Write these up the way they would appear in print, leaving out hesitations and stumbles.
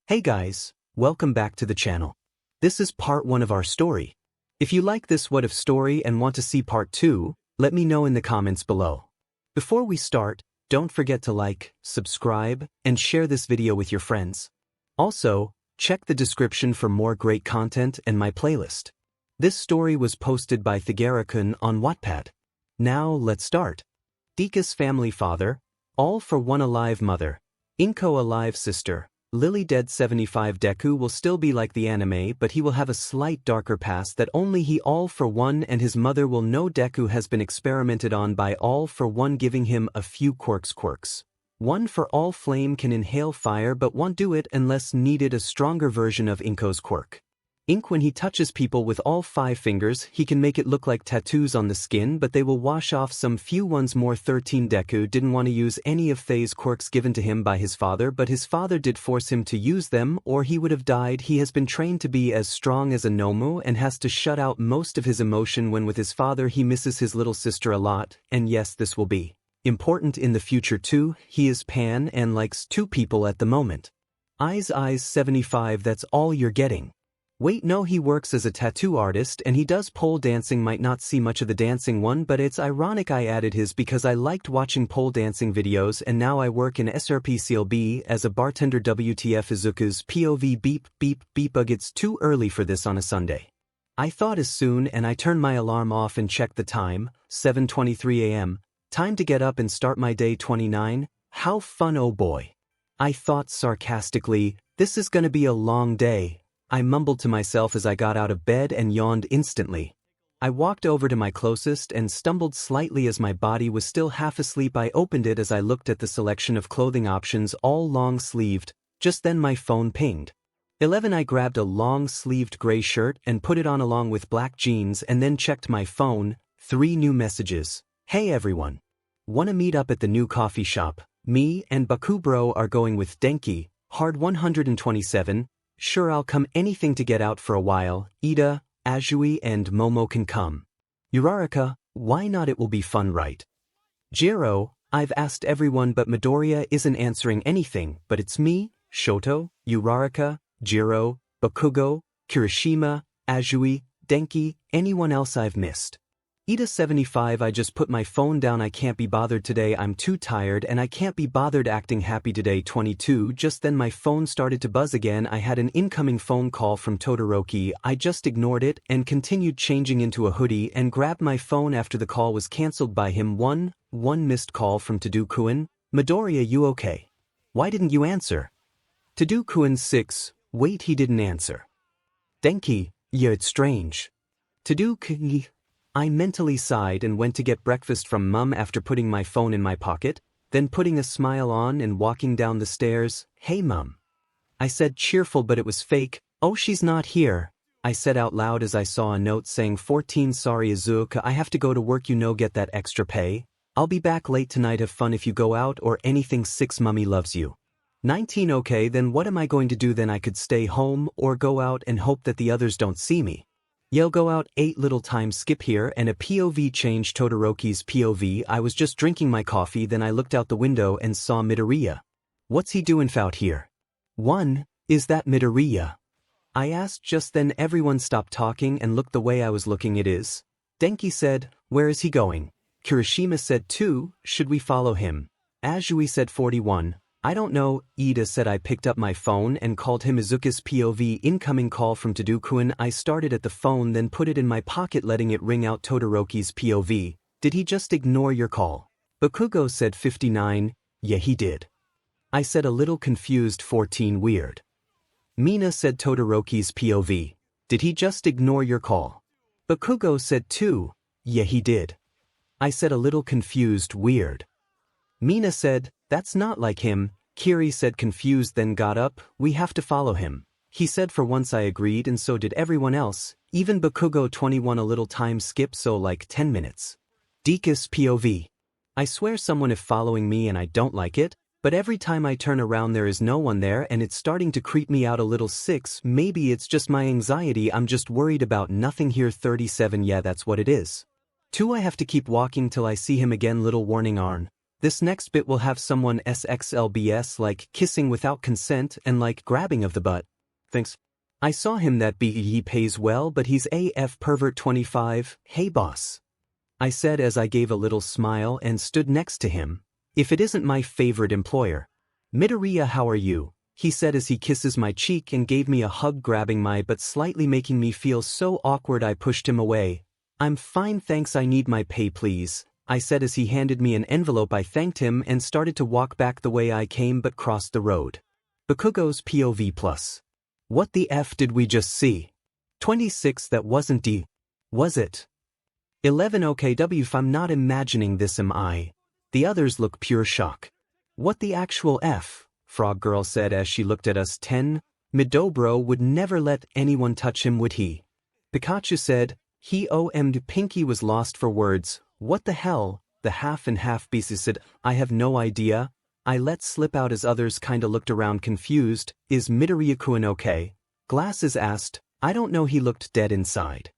Hey guys, welcome back to the channel. This is part 1 of our story. If you like this what if story and want to see part 2, let me know in the comments below. Before we start, don't forget to like, subscribe, and share this video with your friends. Also, check the description for more great content and my playlist. This story was posted by thegayracoon on Wattpad. Now let's start. Deeku's family father, all for one alive mother, Inko alive sister. Lily dead 75 Deku will still be like the anime, but he will have a slight darker past that only he all for one and his mother will know. Deku has been experimented on by all for one, giving him a few quirks. One for all flame can inhale fire but won't do it unless needed, a stronger version of Inko's quirk. Ink, when he touches people with all 5 fingers, he can make it look like tattoos on the skin, but they will wash off some few ones more. 13 Deku didn't want to use any of Thay's quirks given to him by his father, but his father did force him to use them or he would have died. He has been trained to be as strong as a Nomu and has to shut out most of his emotion when with his father. He misses his little sister a lot, and yes, this will be important in the future too. He is pan and likes 2 people at the moment. 𝐈𝐧𝐭𝐷 'that's all you're getting. Wait, no, he works as a tattoo artist and he does pole dancing. Might not see much of the dancing one, but it's ironic I added his because I liked watching pole dancing videos and now I work in 𝗧𝗵𝗲𝗶 as a bartender. WTF POV beep beep beep. It's too early for this on a Sunday. I thought as soon and I turned my alarm off and checked the time, 7:23 a.m. Time to get up and start my day. 29, how fun, oh boy. I thought sarcastically, this is gonna be a long day. I mumbled to myself as I got out of bed and yawned instantly. I walked over to my closest and stumbled slightly as my body was still half asleep. I opened it as I looked at the selection of clothing options, all long-sleeved. Just then my phone pinged. 11. I grabbed a long-sleeved gray shirt and put it on along with black jeans and then checked my phone. 3 new messages. Hey everyone. Wanna meet up at the new coffee shop? Me and Baku bro are going with Denki, hard 127. Sure, I'll come. Anything to get out for a while. Ida, Azui and Momo can come. Uraraka, why not, it will be fun, right? Jiro, I've asked everyone but Midoriya isn't answering anything, but it's me, Shoto, Uraraka, Jiro, Bakugo, Kirishima, Azui, Denki, anyone else I've missed? Ida 75. I just put my phone down. I can't be bothered today. I'm too tired and I can't be bothered acting happy today. 22. Just then my phone started to buzz again. I had an incoming phone call from Todoroki. I just ignored it and continued changing into a hoodie and grabbed my phone after the call was cancelled by him. One missed call from Deku-kun. Midoriya, you okay? Why didn't you answer? Deku-kun 6. Wait, he didn't answer. Denki, yeah, it's strange. Deku-kun. I mentally sighed and went to get breakfast from Mum after putting my phone in my pocket, then putting a smile on and walking down the stairs. Hey Mum. I said, cheerful, but it was fake. Oh, she's not here. I said out loud as I saw a note saying 14. Sorry Izuka, I have to go to work, get that extra pay. I'll be back late tonight, have fun if you go out or anything. 6. Mummy loves you. 19. Okay, then what am I going to do then? I could stay home or go out and hope that the others don't see me. Yell, go out. 8. Little time skip here and a POV change. Todoroki's POV. I was just drinking my coffee, then I looked out the window and saw Midoriya. What's he doing out here? 1. Is that Midoriya? I asked. Just then everyone stopped talking and looked the way I was looking. It is. Denki said, where is he going? Kirishima said 2. Should we follow him? Azui said 41. I don't know. Ida said. I picked up my phone and called him. Izuka's POV. Incoming call from Deku-kun. I started at the phone, then put it in my pocket, letting it ring out. Todoroki's POV. Did he just ignore your call? Bakugo said 59. Yeah, he did. I said, a little confused. 14. Weird. Mina said. Todoroki's POV. Did he just ignore your call? Bakugo said 2. Yeah, he did. I said, a little confused. Weird. Mina said, that's not like him. Kiri said, confused, then got up. We have to follow him. He said. For once I agreed, and so did everyone else, even Bakugo. 21. A little time skip, so like 10 minutes. Deeku's POV. I swear someone if following me and I don't like it, but every time I turn around there is no one there and it's starting to creep me out a little. 6. Maybe it's just my anxiety, I'm just worried about nothing here. 37. Yeah, that's what it is. 2. I have to keep walking till I see him again. Little warning Arn. This next bit will have someone SXLBS like kissing without consent and like grabbing of the butt. Thanks. I saw him that he pays well but he's AF pervert 25, hey boss. I said as I gave a little smile and stood next to him. If it isn't my favorite employer. Midoriya, how are you? He said as he kisses my cheek and gave me a hug, grabbing my butt slightly, making me feel so awkward I pushed him away. I'm fine thanks, I need my pay please, I said as he handed me an envelope. I thanked him and started to walk back the way I came but crossed the road. Bakugo's POV plus. What the F did we just see? 26 That wasn't D. Was it? 11 Okay if I'm not imagining this, am I? The others look pure shock. What the actual F? Frog Girl said as she looked at us. 10. Midobro would never let anyone touch him, would he? Pikachu said, 𝐒𝐻𝐁𝐵 was lost for words. What the hell? The half and half pieces said, I have no idea. I let slip out as others kinda looked around confused. Is Midoriya-kun okay? Glasses asked, I don't know, he looked dead inside.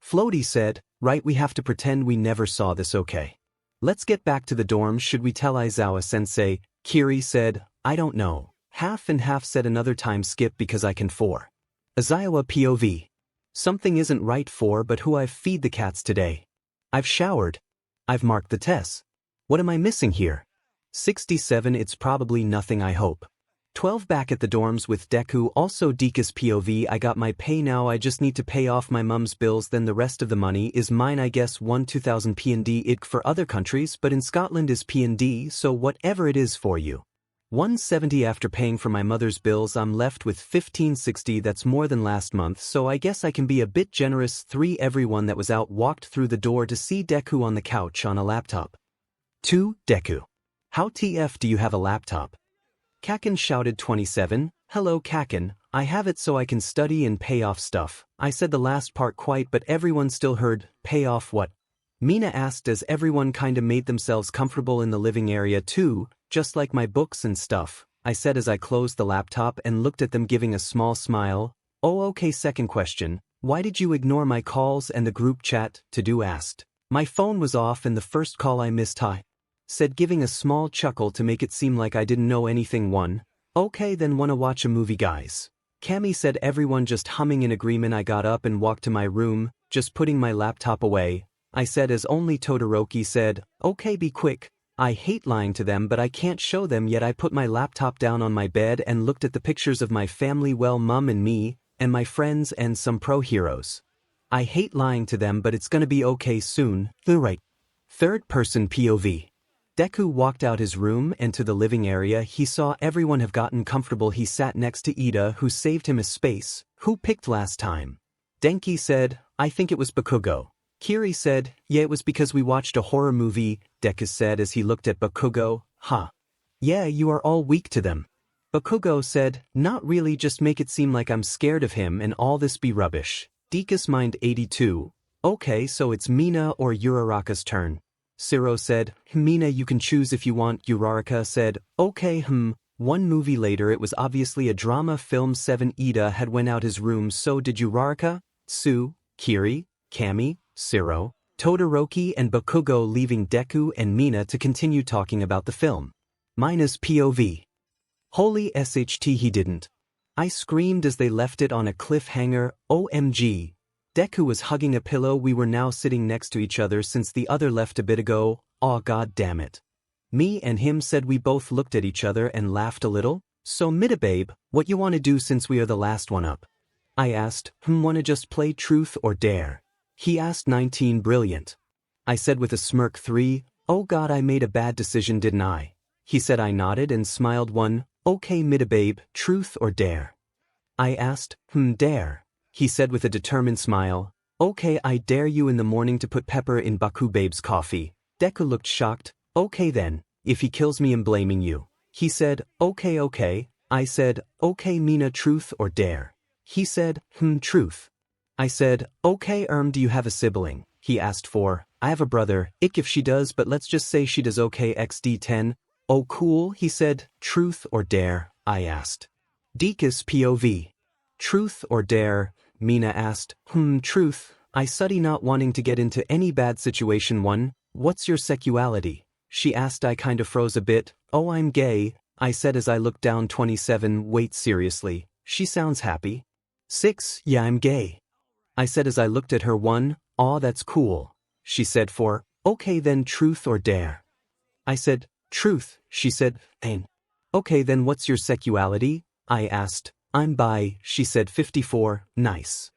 Floaty said, right, we have to pretend we never saw this, okay? Let's get back to the dorm, should we tell Aizawa-sensei? Kiri said, I don't know. Half and half said another time skip because I can for. Aizawa POV. Something isn't right for but who I've feed the cats today. I've showered. I've marked the tests. What am I missing here? 67 It's probably nothing, I hope. 12 Back at the dorms with Deku, also Deka's POV. I got my pay now, I just need to pay off my mum's bills, then the rest of the money is mine, I guess. 2000 PND it for other countries, but in Scotland is PND, so whatever it is for you. 170 After paying for my mother's bills I'm left with 1560, that's more than last month, so I guess I can be a bit generous. 3 Everyone that was out walked through the door to see Deku on the couch on a laptop. 2 Deku. How TF do you have a laptop? Kaken shouted. 27 Hello Kaken, I have it so I can study and pay off stuff. I said the last part quite but everyone still heard, pay off what? Mina asked as everyone kinda made themselves comfortable in the living area too, just like my books and stuff, I said as I closed the laptop and looked at them giving a small smile. Oh okay. Second question, why did you ignore my calls and the group chat? To-do asked. My phone was off and the first call I missed, I said giving a small chuckle to make it seem like I didn't know anything. 1. Okay then wanna watch a movie guys? Cammy said. Everyone just humming in agreement. I got up and walked to my room, just putting my laptop away. I said as only Todoroki said, okay be quick. I hate lying to them but I can't show them yet. I put my laptop down on my bed and looked at the pictures of my family, well mum and me, and my friends and some pro heroes. I hate lying to them but it's gonna be okay soon. The right. Third person POV. Deku walked out his room and to the living area. He saw everyone have gotten comfortable. He sat next to Ida, who saved him a space. Who picked last time? Denki said, I think it was Bakugo. Kiri said, yeah, it was because we watched a horror movie. Deku said as he looked at Bakugo, huh? Yeah, you are all weak to them. Bakugo said, not really, just make it seem like I'm scared of him and all this be rubbish. Deka's mind 82. Okay, so it's Mina or Uraraka's turn. Siro said, Mina, you can choose if you want. Uraraka said, okay. 1 movie later, it was obviously a drama film. 7 Ida had went out his room, so did Uraraka, Tsu, Kiri, Kami, Siro, Todoroki and Bakugo, leaving Deku and Mina to continue talking about the film. Minus POV. Holy SHT, he didn't. I screamed as they left it on a cliffhanger. OMG. Deku was hugging a pillow. We were now sitting next to each other since the other left a bit ago. Aw, god damn it. Me and him said. We both looked at each other and laughed a little. So Midoriya, what you wanna do since we are the last one up? I asked. Wanna just play truth or dare? He asked. 19 Brilliant. I said with a smirk. 3 Oh god, I made a bad decision, didn't I? He said. I nodded and smiled. 1 Okay Midoriya, truth or dare? I asked. Dare. He said with a determined smile. Okay, I dare you in the morning to put pepper in Bakubabe's coffee. Deku looked shocked. Okay then, if he kills me I'm blaming you. He said, okay. I said, okay Mina, truth or dare? He said, truth. I said, okay do you have a sibling? He asked. For, I have a brother, if she does, but let's just say she does. Okay XD 10. Oh cool, he said. Truth or dare? I asked. Deka's POV. Truth or dare? Mina asked. Truth. I study, not wanting to get into any bad situation. 1 What's your sexuality? she asked. I kinda froze a bit. Oh, I'm gay, I said as I looked down. 27, wait, seriously, she sounds happy. 6, yeah, I'm gay, I said as I looked at her. 1, aw, that's cool, she said. 4, okay then, truth or dare? I said, truth, she said. And okay then, what's your sexuality? I asked. I'm bi, she said. 54, nice.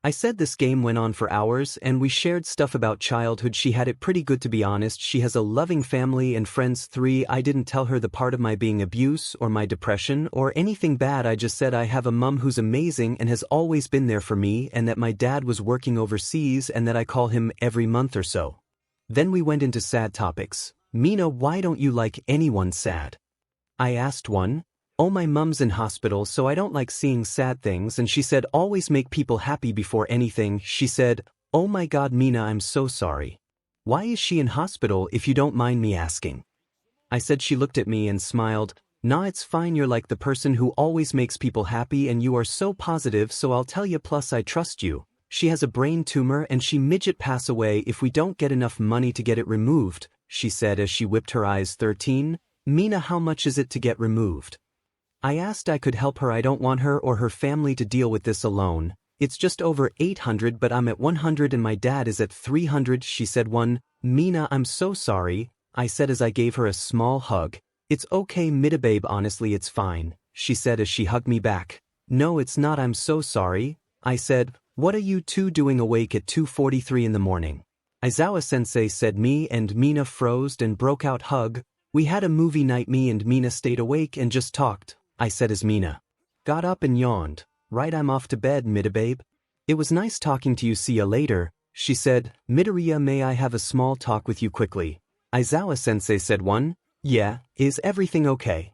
I said. This game went on for hours and we shared stuff about childhood. She had it pretty good, to be honest. She has a loving family and friends. 3, I didn't tell her the part of my being abuse or my depression or anything bad. I just said I have a mom who's amazing and has always been there for me, and that my dad was working overseas and that I call him every month or so. Then we went into sad topics. Mina, why don't you like anyone sad? I asked. 1, oh, my mum's in hospital, so I don't like seeing sad things, and she said always make people happy before anything. She said, oh my god, Mina, I'm so sorry. Why is she in hospital, if you don't mind me asking? I said. She looked at me and smiled. Nah, it's fine, you're like the person who always makes people happy and you are so positive, so I'll tell you, plus I trust you. She has a brain tumor and she midget pass away if we don't get enough money to get it removed, she said as she whipped her eyes. 13, Mina, how much is it to get removed? I asked. I could help her. I don't want her or her family to deal with this alone. It's just over 800, but I'm at 100 and my dad is at 300, she said. 1, Mina, I'm so sorry, I said as I gave her a small hug. It's okay, Mida babe, honestly it's fine, she said as she hugged me back. No, it's not, I'm so sorry, I said. What are you two doing awake at 2:43 in the morning? 𝐈𝐧𝐿-sensei said. Me and Mina froze and broke out. Hug. We had a movie night. Me and Mina stayed awake and just talked, I said as Mina got up and yawned. Right, I'm off to bed, Mida babe. It was nice talking to you, see ya later, she said. Midoriya, may I have a small talk with you quickly? 𝐈𝐧𝐿-sensei said. 1, yeah, is everything okay?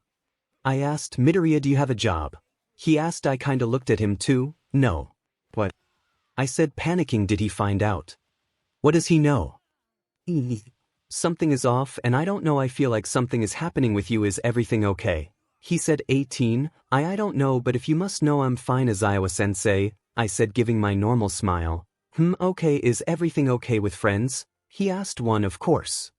I asked. Midoriya, do you have a job? He asked. I kinda looked at him too. No. What? I said, panicking. Did he find out? What does he know? Something is off and I don't know, I feel like something is happening with you. Is everything okay? He said. 18, I don't know, but if you must know, I'm fine, 𝐈𝐽-sensei, I said, giving my normal smile. Okay, is everything okay with friends? He asked. 1, of course.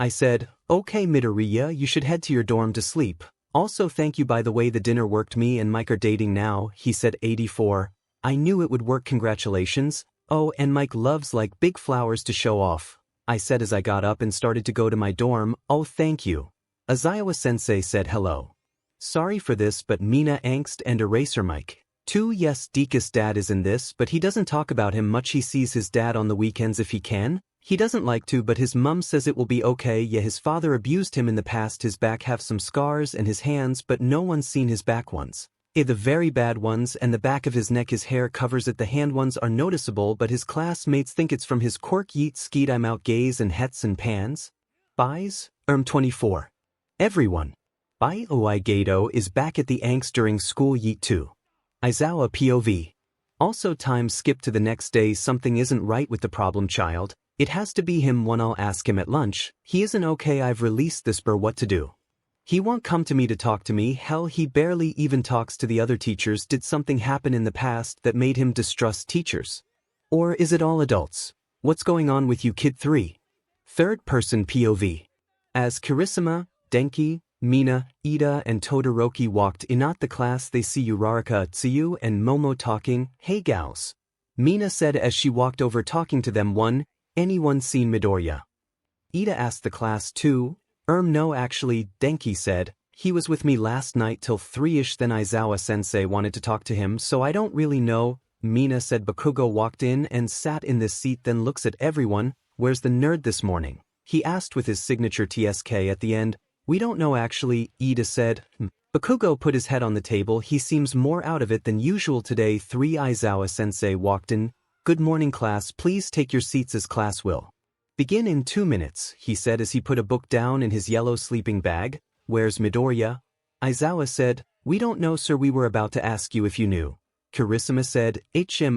I said, okay, Midoriya, you should head to your dorm to sleep. Also, thank you, by the way, the dinner worked. Me and Mike are dating now, he said. 84, I knew it would work, congratulations. Oh, and Mike loves like big flowers to show off, I said as I got up and started to go to my dorm. Oh, thank you. 𝐈𝐽-sensei said. Hello. Sorry for this, but Mina angst and eraser Mike. 2, yes, Deku's dad is in this, but he doesn't talk about him much. He sees his dad on the weekends if he can. He doesn't like to, but his mum says it will be okay. Yeah, his father abused him in the past. His back have some scars and his hands, but no one's seen his back ones. The very bad ones, and the back of his neck his hair covers it. The hand ones are noticeable, but his classmates think it's from his quirk. Yeet skeet I'm out gays and hets and pans. Buys? 24. Everyone. 𝐈𝐽-sensei is back at the angst during school. Yeet 2. 𝐈𝐽 POV. Also, time skip to the next day. Something isn't right with the problem child. It has to be him. 1, I'll ask him at lunch. He isn't okay. I've released this 𝗲𝗏. What to do? He won't come to me to talk to me. Hell, he barely even talks to the other teachers. Did something happen in the past that made him distrust teachers? Or is it all adults? What's going on with you, kid? 3. Third person POV. As Kirishima, Denki, Mina, Ida, and Todoroki walked in at the class, they see Uraraka, Tsuyu, and Momo talking. Hey gals. Mina said as she walked over, talking to them. 1, anyone seen Midoriya? Ida asked the class. 2, no actually, Denki said. He was with me last night till 3ish, then 𝐈𝐽-sensei wanted to talk to him, so I don't really know. Mina said. Bakugo walked in and sat in this seat, then looks at everyone. Where's the nerd this morning? He asked with his signature TSK at the end. We don't know actually, Ida said. Bakugo put his head on the table. He seems more out of it than usual today. 3, 𝐈𝐽-sensei walked in. Good morning class, please take your seats as class will begin in 2 minutes, he said as he put a book down in his yellow sleeping bag. Where's Midoriya? 𝐈𝐽 said. We don't know, sir, we were about to ask you if you knew. Kirishima said.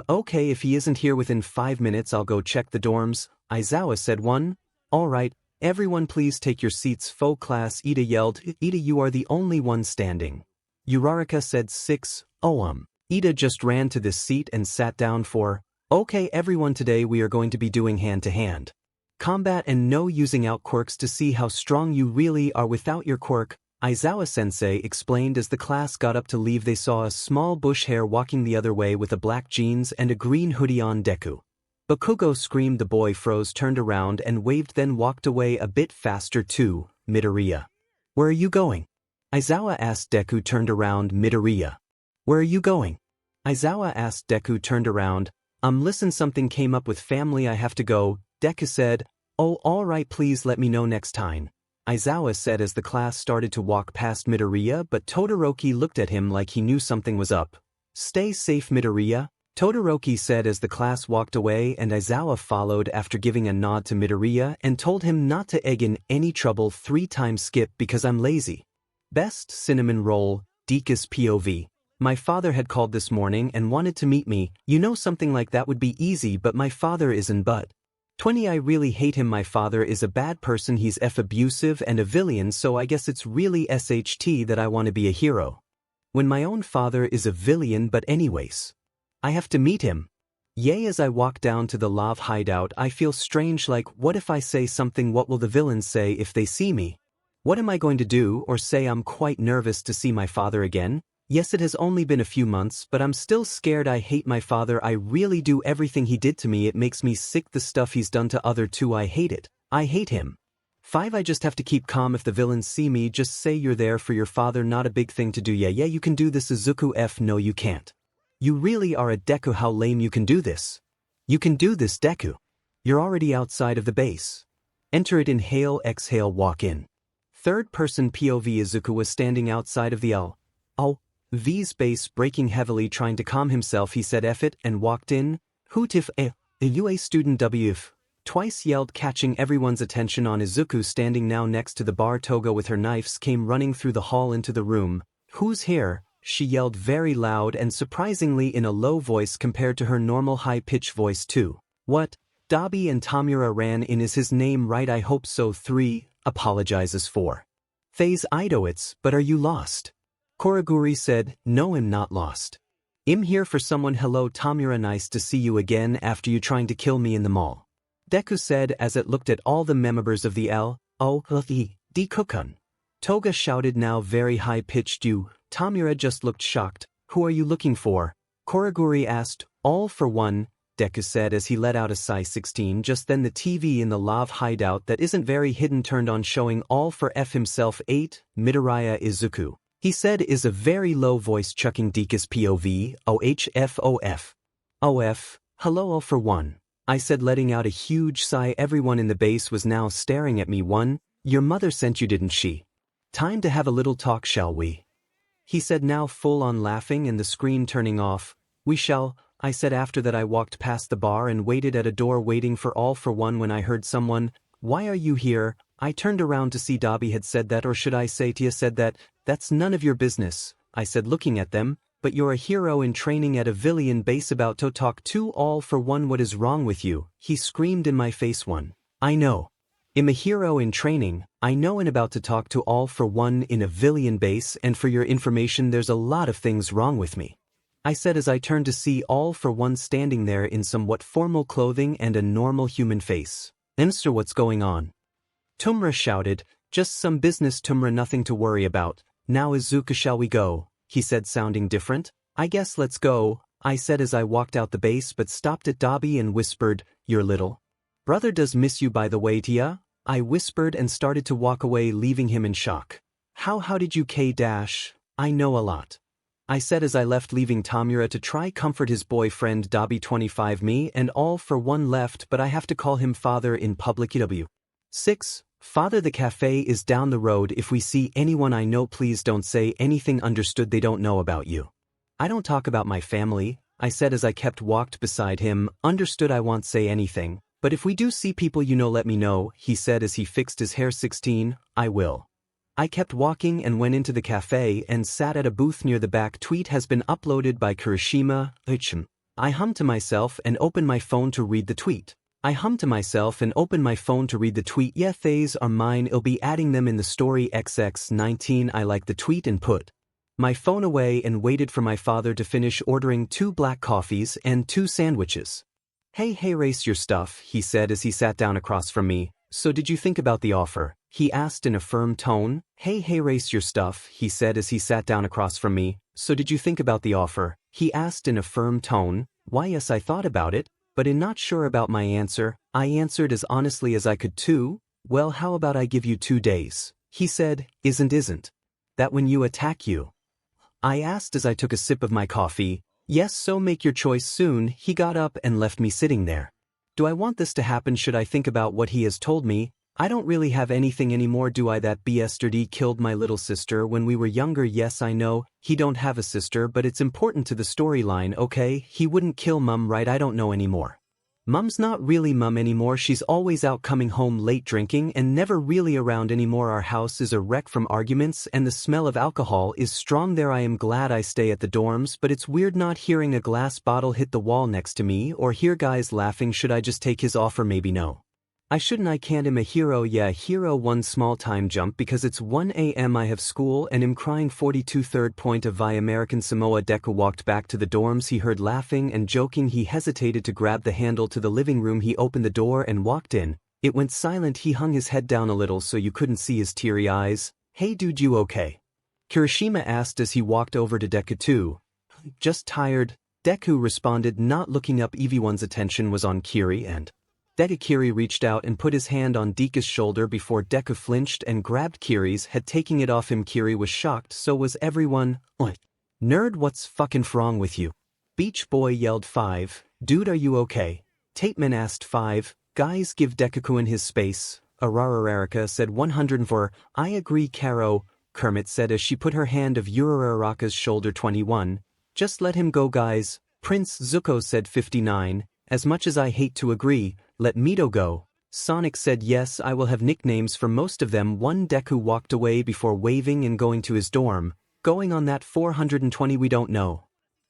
Okay, if he isn't here within 5 minutes I'll go check the dorms. 𝐈𝐽 said. 1, alright. Everyone please take your seats. Faux class, Ida yelled. Ida, you are the only one standing. Uraraka said. 6, Ida just ran to this seat and sat down. 4, okay everyone, today we are going to be doing hand-to-hand Combat and no using out quirks to see how strong you really are without your quirk, Aizawa-sensei explained as the class got up to leave. They saw a small bush hare walking the other way with a black jeans and a green hoodie on. Deku. Bakugo screamed. The boy froze, turned around and waved, then walked away a bit faster too. Midoriya. Where are you going? Aizawa asked. Deku turned around. Midoriya. Where are you going? Aizawa asked. Deku turned around. Listen, something came up with family, I have to go. Deku said, oh, alright, please let me know next time. Aizawa said as the class started to walk past Midoriya, but Todoroki looked at him like he knew something was up. Stay safe, Midoriya, Todoroki said as the class walked away, and Aizawa followed after giving a nod to Midoriya and told him not to egg in any trouble 3 times. Skip because I'm lazy. Best cinnamon roll, 𝗧𝗵𝗲. My father had called this morning and wanted to meet me. You know, something like that would be easy, but my father isn't. But 20, I really hate him. My father is a bad person. He's abusive and a villain, so I guess it's really SHT that I want to be a hero. When my own father is a villain. But anyways, I have to meet him. Yay. As I walk down to the 𝗏 hideout, I feel strange, like, what if I say something? What will the villains say if they see me? What am I going to do or say? I'm quite nervous to see my father again. Yes, it has only been a few months, but I'm still scared. I hate my father. I really do. Everything he did to me, it makes me sick. The stuff he's done to other too, I hate it. I hate him. 5. I just have to keep calm. If the villains see me, just say you're there for your father. Not a big thing to do. Yeah, you can do this, Izuku. F. No, you can't. You really are a Deku. How lame. You can do this. You can do this, Deku. You're already outside of the base. Enter it. Inhale, exhale, walk in. Third person POV. Izuku was standing outside of the 𝗬𝗏's base, breaking heavily, trying to calm himself. He said F it and walked in. 𝗬𝗏 student WF twice yelled, catching everyone's attention on Izuku standing now next to the bar. Toga with her knives came running through the hall into the room. Who's here? She yelled very loud and surprisingly in a low voice compared to her normal high-pitched voice too. What? Dabi and Tamura ran in. Is his name right? I hope so. 3. Apologizes for. 𝗧𝗏𝗏, but are you lost? Koroguri said, no, I'm not lost. I'm here for someone. Hello Tamura, nice to see you again after you trying to kill me in the mall. Deku said as it looked at all the members of the 𝗬𝗏. Toga shouted now very high-pitched. You. Tamura just looked shocked. Who are you looking for? Koroguri asked. All for one, Deku said as he let out a sigh. 16. Just then the TV in the 𝗏 hideout that isn't very hidden turned on, showing all for F himself. 8. Midoriya. Izuku, he said is a very low voice, chucking Dekus POV. OHFOF. OF. Hello all for one, I said, letting out a huge sigh. Everyone in the base was now staring at me. 1. Your mother sent you, didn't she? Time to have a little talk, shall we? He said, now full on laughing and the screen turning off. We shall, I said. After that I walked past the bar and waited at a door waiting for all for one when I heard someone, why are you here? I turned around to see Dabi had said that, or should I say Tia said that. That's none of your business, I said looking at them, but you're a hero in training at a villain base about to talk to all for one. What is wrong with you? He screamed in my face. 1. I know. I'm a hero in training, I know, and about to talk to all for one in a villain base, and for your information there's a lot of things wrong with me, I said as I turned to see all for one standing there in somewhat formal clothing and a normal human face. Sir, what's going on? Tumra shouted, just some business Tumra, nothing to worry about. Now Izuku, shall we go? He said, sounding different. I guess let's go, I said as I walked out the base, but stopped at Dabi and whispered, your little brother does miss you by the way, Tia? I whispered and started to walk away, leaving him in shock. How did you 𝐾-? I know a lot, I said as I left, leaving Tamura to try comfort his boyfriend Dabi. 25. Me and all for one left, but I have to call him father in public. 6. Father, the cafe is down the road. If we see anyone I know, please don't say anything. Understood? They don't know about you. I don't talk about my family, I said as I walked beside him. Understood? I won't say anything, but if we do see people you know, let me know, he said as he fixed his hair. 16. I will. I kept walking and went into the cafe and sat at a booth near the back. Tweet has been uploaded by 𝗓𝗓𝗏. I hummed to myself and opened my phone to read the tweet. Yeah, these are mine. I'll be adding them in the story. XX 19. I liked the tweet and put my phone away and waited for my father to finish ordering 2 black coffees and 2 sandwiches. Hey, race your stuff, he said as he sat down across from me. So did you think about the offer? He asked in a firm tone. Hey, race your stuff, he said as he sat down across from me. So did you think about the offer? He asked in a firm tone. Why yes, I thought about it, but in not sure about my answer, I answered as honestly as I could too. Well, how about I give you 2 days? He said, isn't that when you attack you? I asked as I took a sip of my coffee. Yes, so make your choice soon. He got up and left me sitting there. Do I want this to happen? Should I think about what he has told me? I don't really have anything anymore, do I? That 𝗵𝘃𝗧𝗏 killed my little sister when we were younger. Yes, I know, he don't have a sister, but it's important to the storyline, okay? He wouldn't kill Mum, right? I don't know anymore. Mum's not really Mum anymore, she's always out coming home late drinking and never really around anymore. Our house is a wreck from arguments and the smell of alcohol is strong there. I am glad I stay at the dorms, but it's weird not hearing a glass bottle hit the wall next to me or hear guys laughing. Should I just take his offer? Maybe no. I shouldn't. I can't. I'm a hero. Yeah, hero. One small time jump because it's 1 a.m. I have school and am crying. 42 third point of 𝗵𝗃𝗁 𝗧𝗵𝗲 Deku walked back to the dorms. He heard laughing and joking. He hesitated to grab the handle to the living room. He opened the door and walked in. It went silent. He hung his head down a little so you couldn't see his teary eyes. Hey dude, you okay? Kirishima asked as he walked over to Deku too. Just tired. Deku responded, not looking up. Everyone's attention was on Kiri and Kiri reached out and put his hand on Deku's shoulder before Deku flinched and grabbed Kiri's head, taking it off him. Kiri was shocked, so was everyone. What? Nerd, what's fucking wrong with you? Beach Boy yelled. 5. Dude, are you okay? Tateman asked. 5. Guys, give Deku his space. Ararararaka said. 104. I agree, Karo, Kermit said as she put her hand of Urararaka's shoulder. 21. Just let him go, guys. Prince Zuko said. 59. As much as I hate to agree, let Mito go. Sonic said. Yes, I will have nicknames for most of them. 1. Deku walked away before waving and going to his dorm. Going on that 420 we don't know.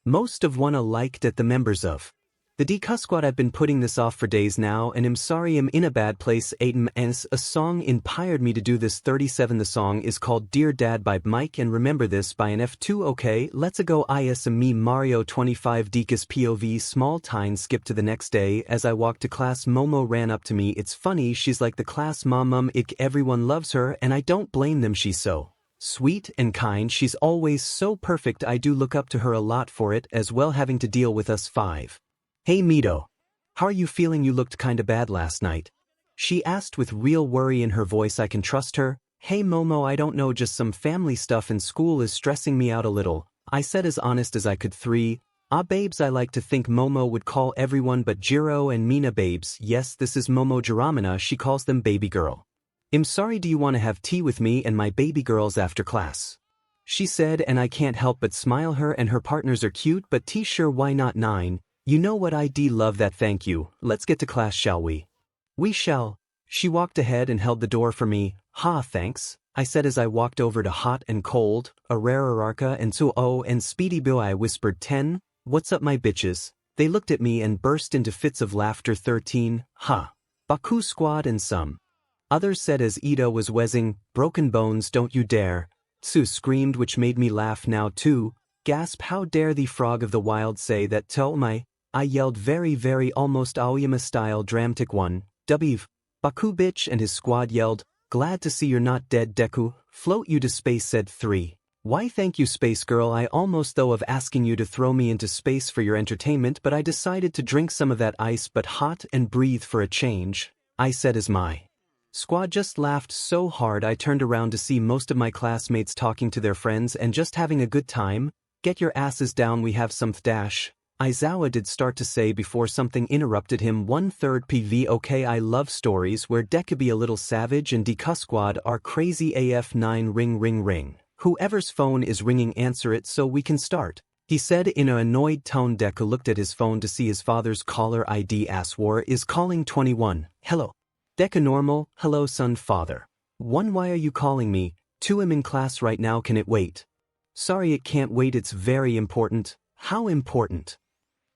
Most of one liked at the members of the deku squad. I've been putting this off for days now and am sorry I'm in a bad place. 𝗂𝗏𝗏 a song inspired me to do this. 37. The song is called Dear Dad by Mike and Remember This by an F2OK. Let's go 𝐼𝐵 Mario. 25. Deku's POV small time skip to the next day. As I walked to class, Momo ran up to me. It's funny, she's like the class mom. Everyone loves her and I don't blame them. She's so sweet and kind. She's always so perfect. I do look up to her a lot for it as well, having to deal with us. 5. Hey Mito. How are you feeling? You looked kinda bad last night. She asked with real worry in her voice. I can trust her. Hey Momo, I don't know, just some family stuff in school is stressing me out a little. I said as honest as I could. 3. Babes, I like to think Momo would call everyone but Jiro and Mina babes. Yes, this is Momo 𝗔𝗵𝗏, she calls them baby girl. I'm sorry, do you want to have tea with me and my baby girls after class? She said, and I can't help but smile. Her and her partners are cute, but tea, sure, why not? 9. You know what, I love that, thank you. Let's get to class, shall we? We shall. She walked ahead and held the door for me. Thanks, I said as I walked over to Hot and Cold, Ararararaka and 𝗬𝗏 and Speedy Bill. I whispered. 10. What's up, my bitches? They looked at me and burst into fits of laughter. 13. Baku squad and some others said as Ito was whizzing. Broken bones, don't you dare. Tsu screamed, which made me laugh now too. Gasp, how dare the frog of the wild say that? 𝗬𝗏. I yelled very almost Aoyama style dramatic. 1. W. Baku bitch and his squad yelled, glad to see you're not dead. Deku, float you to space, said 3. Why thank you, space girl. I almost thought of asking you to throw me into space for your entertainment, but I decided to drink some of that ice but hot and breathe for a change, I said as my squad just laughed so hard I turned around to see most of my classmates talking to their friends and just having a good time. Get your asses down, we have some dash. Aizawa did start to say before something interrupted him. 1/3 PV. Okay, I love stories where Deku be a little savage and deku squad are crazy AF. 9. Ring. Whoever's phone is ringing, answer it so we can start, he said in an annoyed tone. Deku looked at his phone to see his father's caller ID. 𝗧𝗏 is calling. 21. Hello. Deku normal. Hello son. Father. 1. Why are you calling me? 2. I'm in class right now, can it wait? Sorry, it can't wait, it's very important. How important?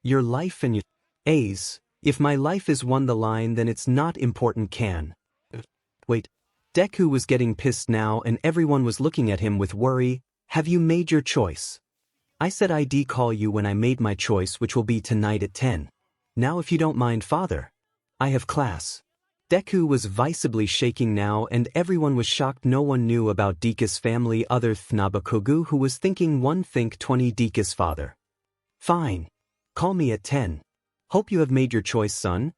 Your life and your A's. If my life is one the line, then it's not important. Can wait. Deku was getting pissed now and everyone was looking at him with worry. Have you made your choice? I said I'd call you when I made my choice, which will be tonight at 10. Now if you don't mind, father. I have class. Deku was visibly shaking now, and everyone was shocked. No one knew about Deeku's family other 𝗧𝗵𝗲 who was thinking 1 think 20 Deeku's father. Fine. Call me at 10. Hope you have made your choice, son.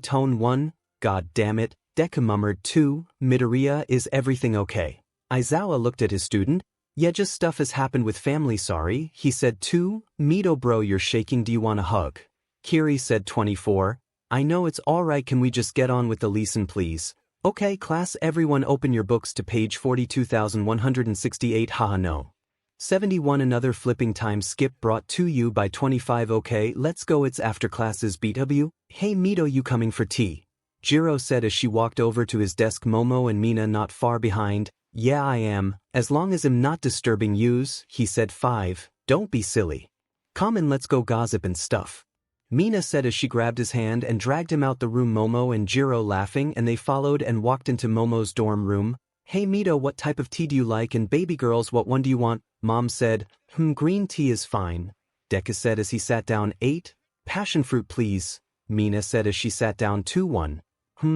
Tone 1. God damn it. Deku murmured. 2. Midoriya, is everything okay? Aizawa looked at his student. Yeah, just stuff has happened with family, sorry, he said. 2. Mito bro, you're shaking, do you want a hug? Kiri said. 24. I know it's alright, can we just get on with the lesson please? Okay class, everyone open your books to page 42,168. Haha no. 71. Another flipping time skip brought to you by 25. Okay, let's go, it's after classes. BW. Hey Mito, you coming for tea? Jiro said as she walked over to his desk. Momo and Mina not far behind. Yeah I am, as long as I'm not disturbing yous, he said. 5. Don't be silly. Come in, let's go gossip and stuff. Mina said as she grabbed his hand and dragged him out the room. Momo and Jiro laughing, and they followed and walked into Momo's dorm room. Hey Mito, what type of tea do you like, and baby girls, what one do you want? Mom said. Green tea is fine. Deku said as he sat down. 8. Passion fruit please. Mina said as she sat down. 2. 1.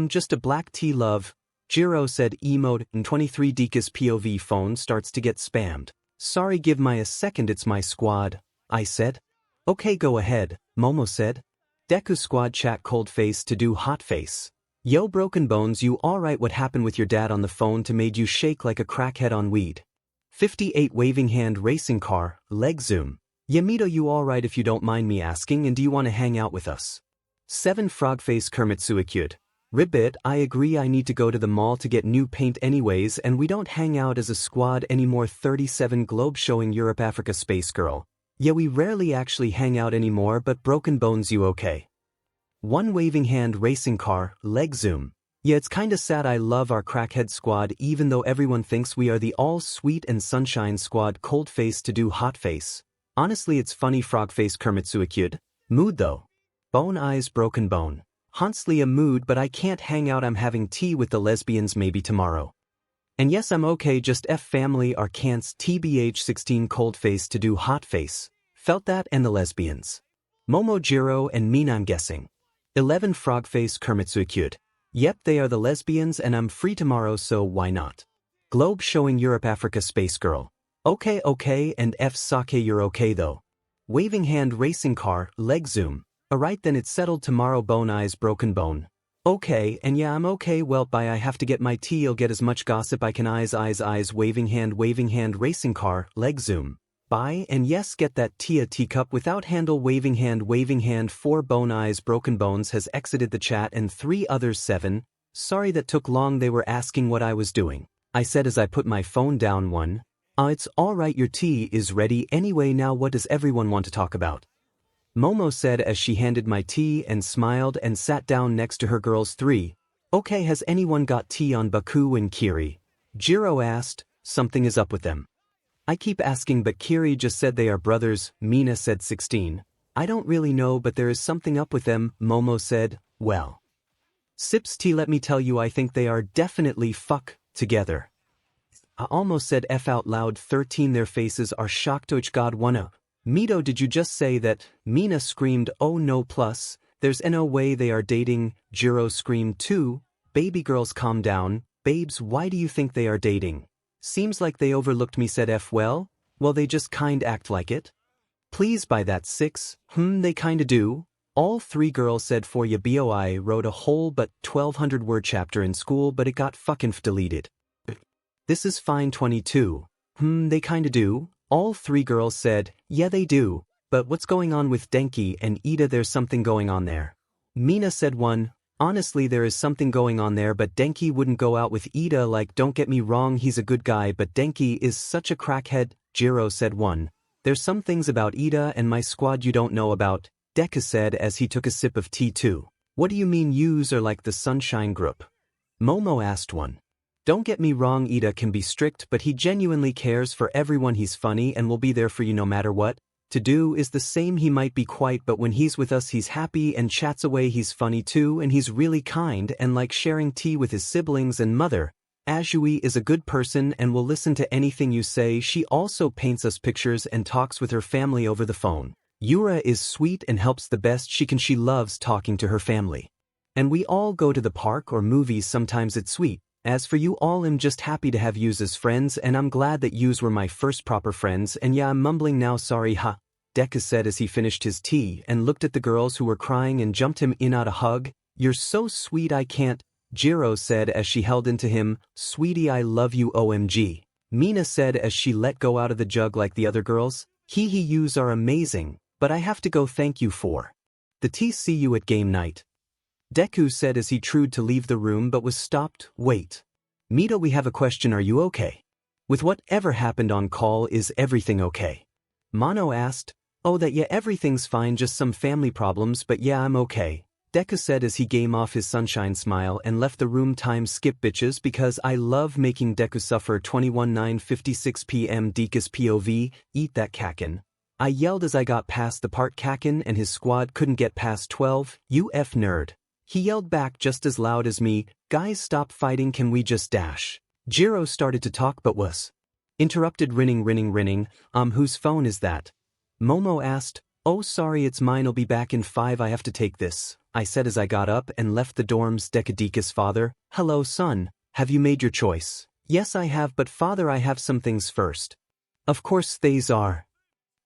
Just a black tea, love. Jiro said. Emote. 23. Deeku's POV phone starts to get spammed. Sorry, give me a second, it's my squad. I said. Okay, go ahead, Momo said. Deku squad chat. Cold face to do hot face. Yo broken bones, you alright? What happened with your dad on the phone to made you shake like a crackhead on weed? 58. Waving hand racing car, leg zoom. Yamito, you alright if you don't mind me asking, and do you want to hang out with us? 7. Frog face 𝗓𝗵𝗃. Ribbit, I agree, I need to go to the mall to get new paint anyways, and we don't hang out as a squad anymore. 37. Globe showing Europe Africa space girl. Yeah, we rarely actually hang out anymore, but broken bones, you okay? 1. Waving hand racing car, leg zoom. Yeah, it's kinda sad, I love our crackhead squad even though everyone thinks we are the all sweet and sunshine squad. Cold face to do hot face. Honestly it's funny. Frog face 𝗓𝗵𝗃. Mood though. Bone eyes broken bone. Honestly a mood, but I can't hang out, I'm having tea with the lesbians maybe tomorrow. And yes, I'm okay, just F family or can't. TBH. 16. Cold face to do hot face. Felt that and the lesbians. Momo, Jiro and Mina, I'm guessing. 11. Frog face 𝗓𝗵𝗃. Yep, they are the lesbians and I'm free tomorrow, so why not? Globe showing Europe Africa space girl. Okay, and F sake, you're okay though. Waving hand racing car, leg zoom. Alright then, it's settled tomorrow. Bone eyes broken bone. Okay, and yeah, I'm okay. Well, bye, I have to get my tea. I'll get as much gossip I can. Eyes. Waving hand racing car, leg zoom. Bye, and yes, get that tea. A teacup without handle. Waving hand. 4. Bone eyes broken bones has exited the chat, and 3 others. 7. Sorry that took long, they were asking what I was doing. I said as I put my phone down. 1. It's alright, your tea is ready anyway. Now what does everyone want to talk about? Momo said as she handed my tea and smiled and sat down next to her. Girls. 3. Okay, has anyone got tea on Deku and Kiri? Jiro asked. Something is up with them. I keep asking, but Kiri just said they are brothers. Mina said. 16. I don't really know, but there is something up with them, Momo said. Well. Sips tea, let me tell you, I think they are definitely together. I almost said F out loud. 13. Their faces are shocked. God wanna. Mito, did you just say that? Mina screamed. Oh no, plus, there's no way they are dating. Jiro screamed. 2. Baby girls, calm down. Babes, why do you think they are dating? Seems like they overlooked me, said F. Well, they just kind act like it. Please buy that. 6. They kinda do. All 3 girls said. For ya boi wrote a whole but 1200 word chapter in school, but it got deleted. This is fine. 22. They kinda do. All 3 girls said. Yeah, they do. But what's going on with Denki and Ida? There's something going on there. Mina said. 1. Honestly, there is something going on there, but Denki wouldn't go out with Ida. Like, don't get me wrong, he's a good guy, but Denki is such a crackhead. Jiro said. 1. There's some things about Ida and my squad you don't know about, Deku said as he took a sip of tea. 2. What do you mean yous are like the Sunshine Group? Momo asked. 1. Don't get me wrong, Ida can be strict, but he genuinely cares for everyone. He's funny and will be there for you no matter what. To do is the same, he might be quiet, but when he's with us he's happy and chats away. He's funny too, and he's really kind and like sharing tea with his siblings and mother. Azui is a good person and will listen to anything you say. She also paints us pictures and talks with her family over the phone. Yura is sweet and helps the best she can. She loves talking to her family. And we all go to the park or movies. Sometimes it's sweet. As for you all, I'm just happy to have yous as friends, and I'm glad that yous were my first proper friends. And yeah, I'm mumbling now, sorry, ha. Deku said as he finished his tea and looked at the girls who were crying and jumped him in out a hug. You're so sweet, I can't. 𝗔𝗀 said as she held into him. Sweetie, I love you, OMG. Mina said as she let go out of the jug like the other girls. Yous are amazing, but I have to go. Thank you for the tea. See you at game night. Deku said as he tried to leave the room but was stopped. Wait. Mita, we have a question. Are you okay? With whatever happened on call, is everything okay? Mono asked. Oh, that yeah, everything's fine, just some family problems, but yeah, I'm okay. Deku said as he gave off his sunshine smile and left the room. Time skip, bitches, because I love making Deku suffer. 21:56 p.m. Dekus POV, eat that Kakin. I yelled as I got past the part. Kakin and his squad couldn't get past 12, you F nerd. He yelled back just as loud as me, guys, stop fighting, can we just dash? 𝗔𝗀 started to talk but was interrupted. Rinning. Whose phone is that? Momo asked. Oh, sorry, it's mine. I'll be back in 5. I have to take this, I said as I got up and left the dorms. Deku father. Hello, son. Have you made your choice? Yes, I have, but father, I have some things first. Of course, these are.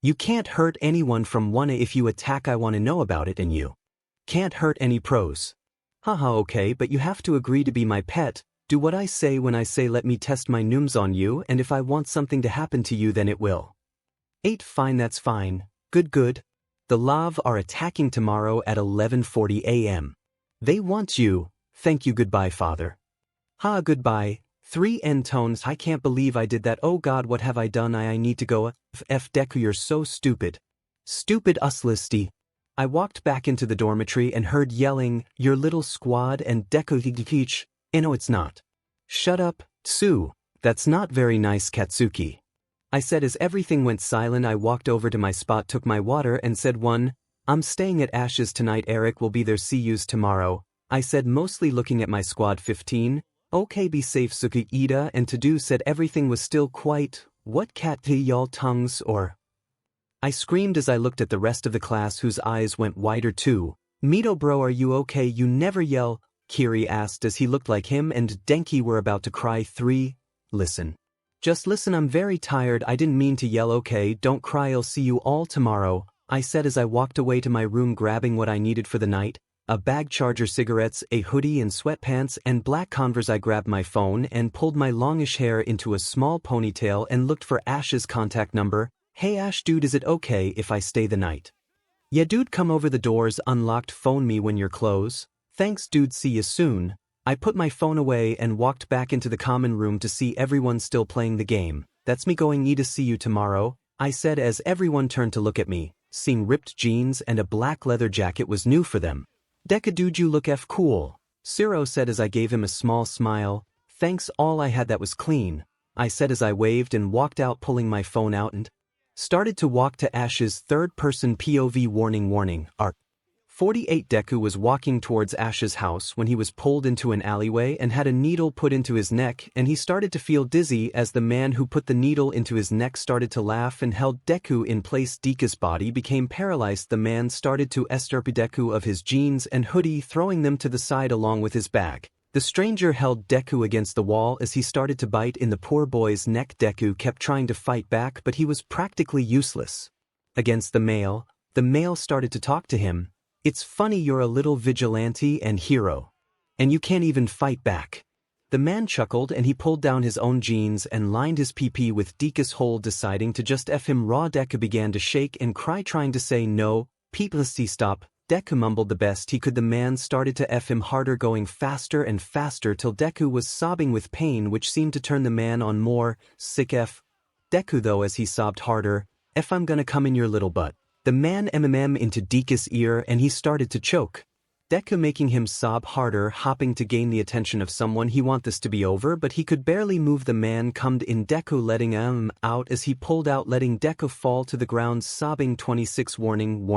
You can't hurt anyone from 1. If you attack, I want to know about it, and you can't hurt any pros. Haha, okay, but you have to agree to be my pet. Do what I say when I say let me test my nooms on you, and if I want something to happen to you, then it will. 8. Fine, that's fine. Good. The 𝗏 are attacking tomorrow at 11:40 a.m. They want you. Thank you. Goodbye, father. Ha, goodbye. 3 end tones. I can't believe I did that. Oh god, what have I done? I need to go. F Deku, you're so stupid. Stupid uslisty. I walked back into the dormitory and heard yelling, your little squad, and deku-you-okay. No, it's not. Shut up, Tsu. That's not very nice, Katsuki. I said as everything went silent. I walked over to my spot, took my water, and said 1. I'm staying at Ash's tonight. Eric will be there. See yous tomorrow, I said, mostly looking at my squad. 15. Okay, be safe, Suki. Ida and Tadu said everything was still quiet. What cat y'all tongues or? I screamed as I looked at the rest of the class whose eyes went wider too. Mito bro, are you okay? You never yell, Kiri asked as he looked like him and Denki were about to cry. 3. Listen. Just listen, I'm very tired. I didn't mean to yell. Okay, don't cry, I'll see you all tomorrow, I said as I walked away to my room grabbing what I needed for the night. A bag, charger, cigarettes, a hoodie and sweatpants and black Converse. I grabbed my phone and pulled my longish hair into a small ponytail and looked for Ash's contact number. Hey Ash dude, is it okay if I stay the night? Yeah dude, come over, the door's unlocked, phone me when you're close. Thanks dude, see you soon. I put my phone away and walked back into the common room to see everyone still playing the game. That's me going. Need to see you tomorrow, I said as everyone turned to look at me. Seeing ripped jeans and a black leather jacket was new for them. Deku dude, you look F cool, 𝗧𝗏 said as I gave him a small smile. Thanks, all I had that was clean, I said as I waved and walked out, pulling my phone out and started to walk to Ash's third-person POV. Warning, Arc. 48 Deku was walking towards Ash's house when he was pulled into an alleyway and had a needle put into his neck, and he started to feel dizzy as the man who put the needle into his neck started to laugh and held Deku in place. Deku's body became paralyzed. The man started to strip Deku of his jeans and hoodie, throwing them to the side along with his bag. The stranger held Deku against the wall as he started to bite in the poor boy's neck. Deku kept trying to fight back, but he was practically useless against the male. The male started to talk to him. It's funny, you're a little vigilante and hero, and you can't even fight back. The man chuckled and he pulled down his own jeans and lined his PP with Deku's hole, deciding to just F him raw. Deku began to shake and cry, trying to say no. Please stop. Deku mumbled the best he could. The man started to F him harder, going faster and faster till Deku was sobbing with pain, which seemed to turn the man on more. Sick F. Deku though, as he sobbed harder, F I'm gonna come in your little butt. The man into Deku's ear and he started to choke. Deku making him sob harder, hopping to gain the attention of someone. He want this to be over, but he could barely move. The man cummed in Deku, letting out as he pulled out, letting Deku fall to the ground sobbing. 26 Warning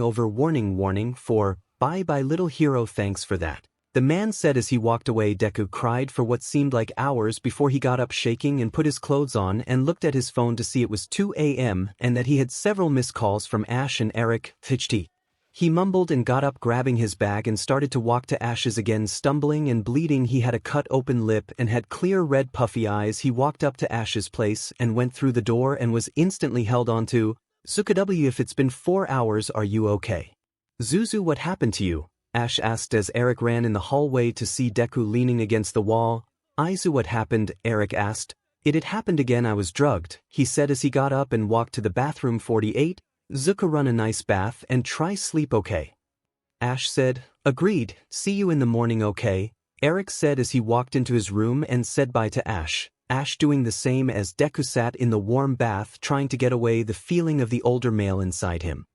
over. Warning for bye little hero, thanks for that. The man said as he walked away. Deku cried for what seemed like hours before he got up shaking and put his clothes on and looked at his phone to see it was 2 a.m. and that he had several missed calls from Ash and Eric, 𝗧𝗵𝗲. He mumbled and got up grabbing his bag and started to walk to Ash's again stumbling and bleeding. He had a cut open lip and had clear red puffy eyes. He walked up to Ash's place and went through the door and was instantly held onto. 𝗧𝗵𝗲, if it's been 4 hours, are you okay? Zuzu, what happened to you? Ash asked as Eric ran in the hallway to see Deku leaning against the wall. 𝗧𝗲, what happened? Eric asked. It had happened again, I was drugged, he said as he got up and walked to the bathroom. 48. 𝗧𝗂𝗁, run a nice bath and try sleep, okay? Ash said, agreed, see you in the morning, okay? Eric said as he walked into his room and said bye to Ash. Ash doing the same as Deku sat in the warm bath trying to get away the feeling of the older male inside him.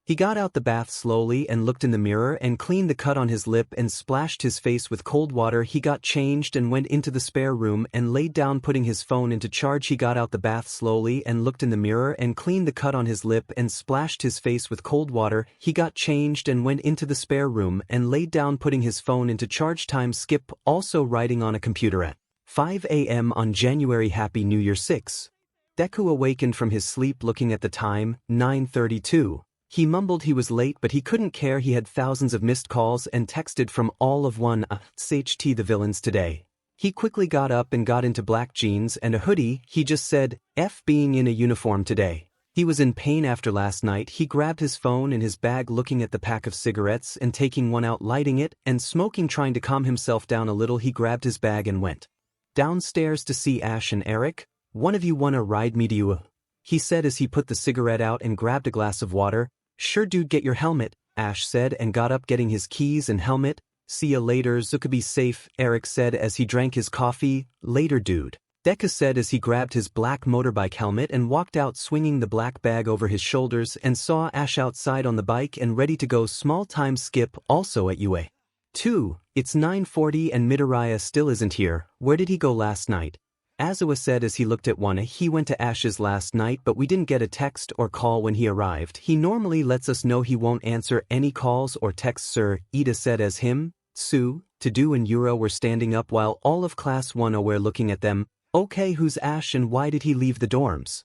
He got out the bath slowly and looked in the mirror and cleaned the cut on his lip and splashed his face with cold water. He got changed and went into the spare room and laid down putting his phone into charge. He got out the bath slowly and looked in the mirror and cleaned the cut on his lip and splashed his face with cold water. He got changed and went into the spare room and laid down putting his phone into charge. Time skip, also writing on a computer at 5 a.m. on January. Happy New Year 6. Deku awakened from his sleep looking at the time, 9:32. He mumbled he was late but he couldn't care. He had thousands of missed calls and texted from all of 𝗧𝗏𝗃 the villains today. He quickly got up and got into black jeans and a hoodie. He just said, F being in a uniform today. He was in pain after last night. He grabbed his phone in his bag looking at the pack of cigarettes and taking one out, lighting it and smoking, trying to calm himself down a little. He grabbed his bag and went downstairs to see Ash and Eric. One of you wanna ride me to you? He said as he put the cigarette out and grabbed a glass of water. Sure dude, get your helmet, Ash said and got up getting his keys and helmet. See ya later, 𝗧𝗵𝗲, be safe, Eric said as he drank his coffee. Later dude, Deku said as he grabbed his black motorbike helmet and walked out swinging the black bag over his shoulders and saw Ash outside on the bike and ready to go. Small time skip, also at UA. 2. It's 9:40 and myheroacademia still isn't here. Where did he go last night? 𝗧𝗲 said as he looked at 𝗃𝗏. He went to Ash's last night but we didn't get a text or call when he arrived. He normally lets us know he won't answer any calls or texts. 𝗧𝗏 said as him, Su, 𝗃𝗏 and Yura were standing up while all of class 1 were looking at them. Okay, who's Ash and why did he leave the dorms?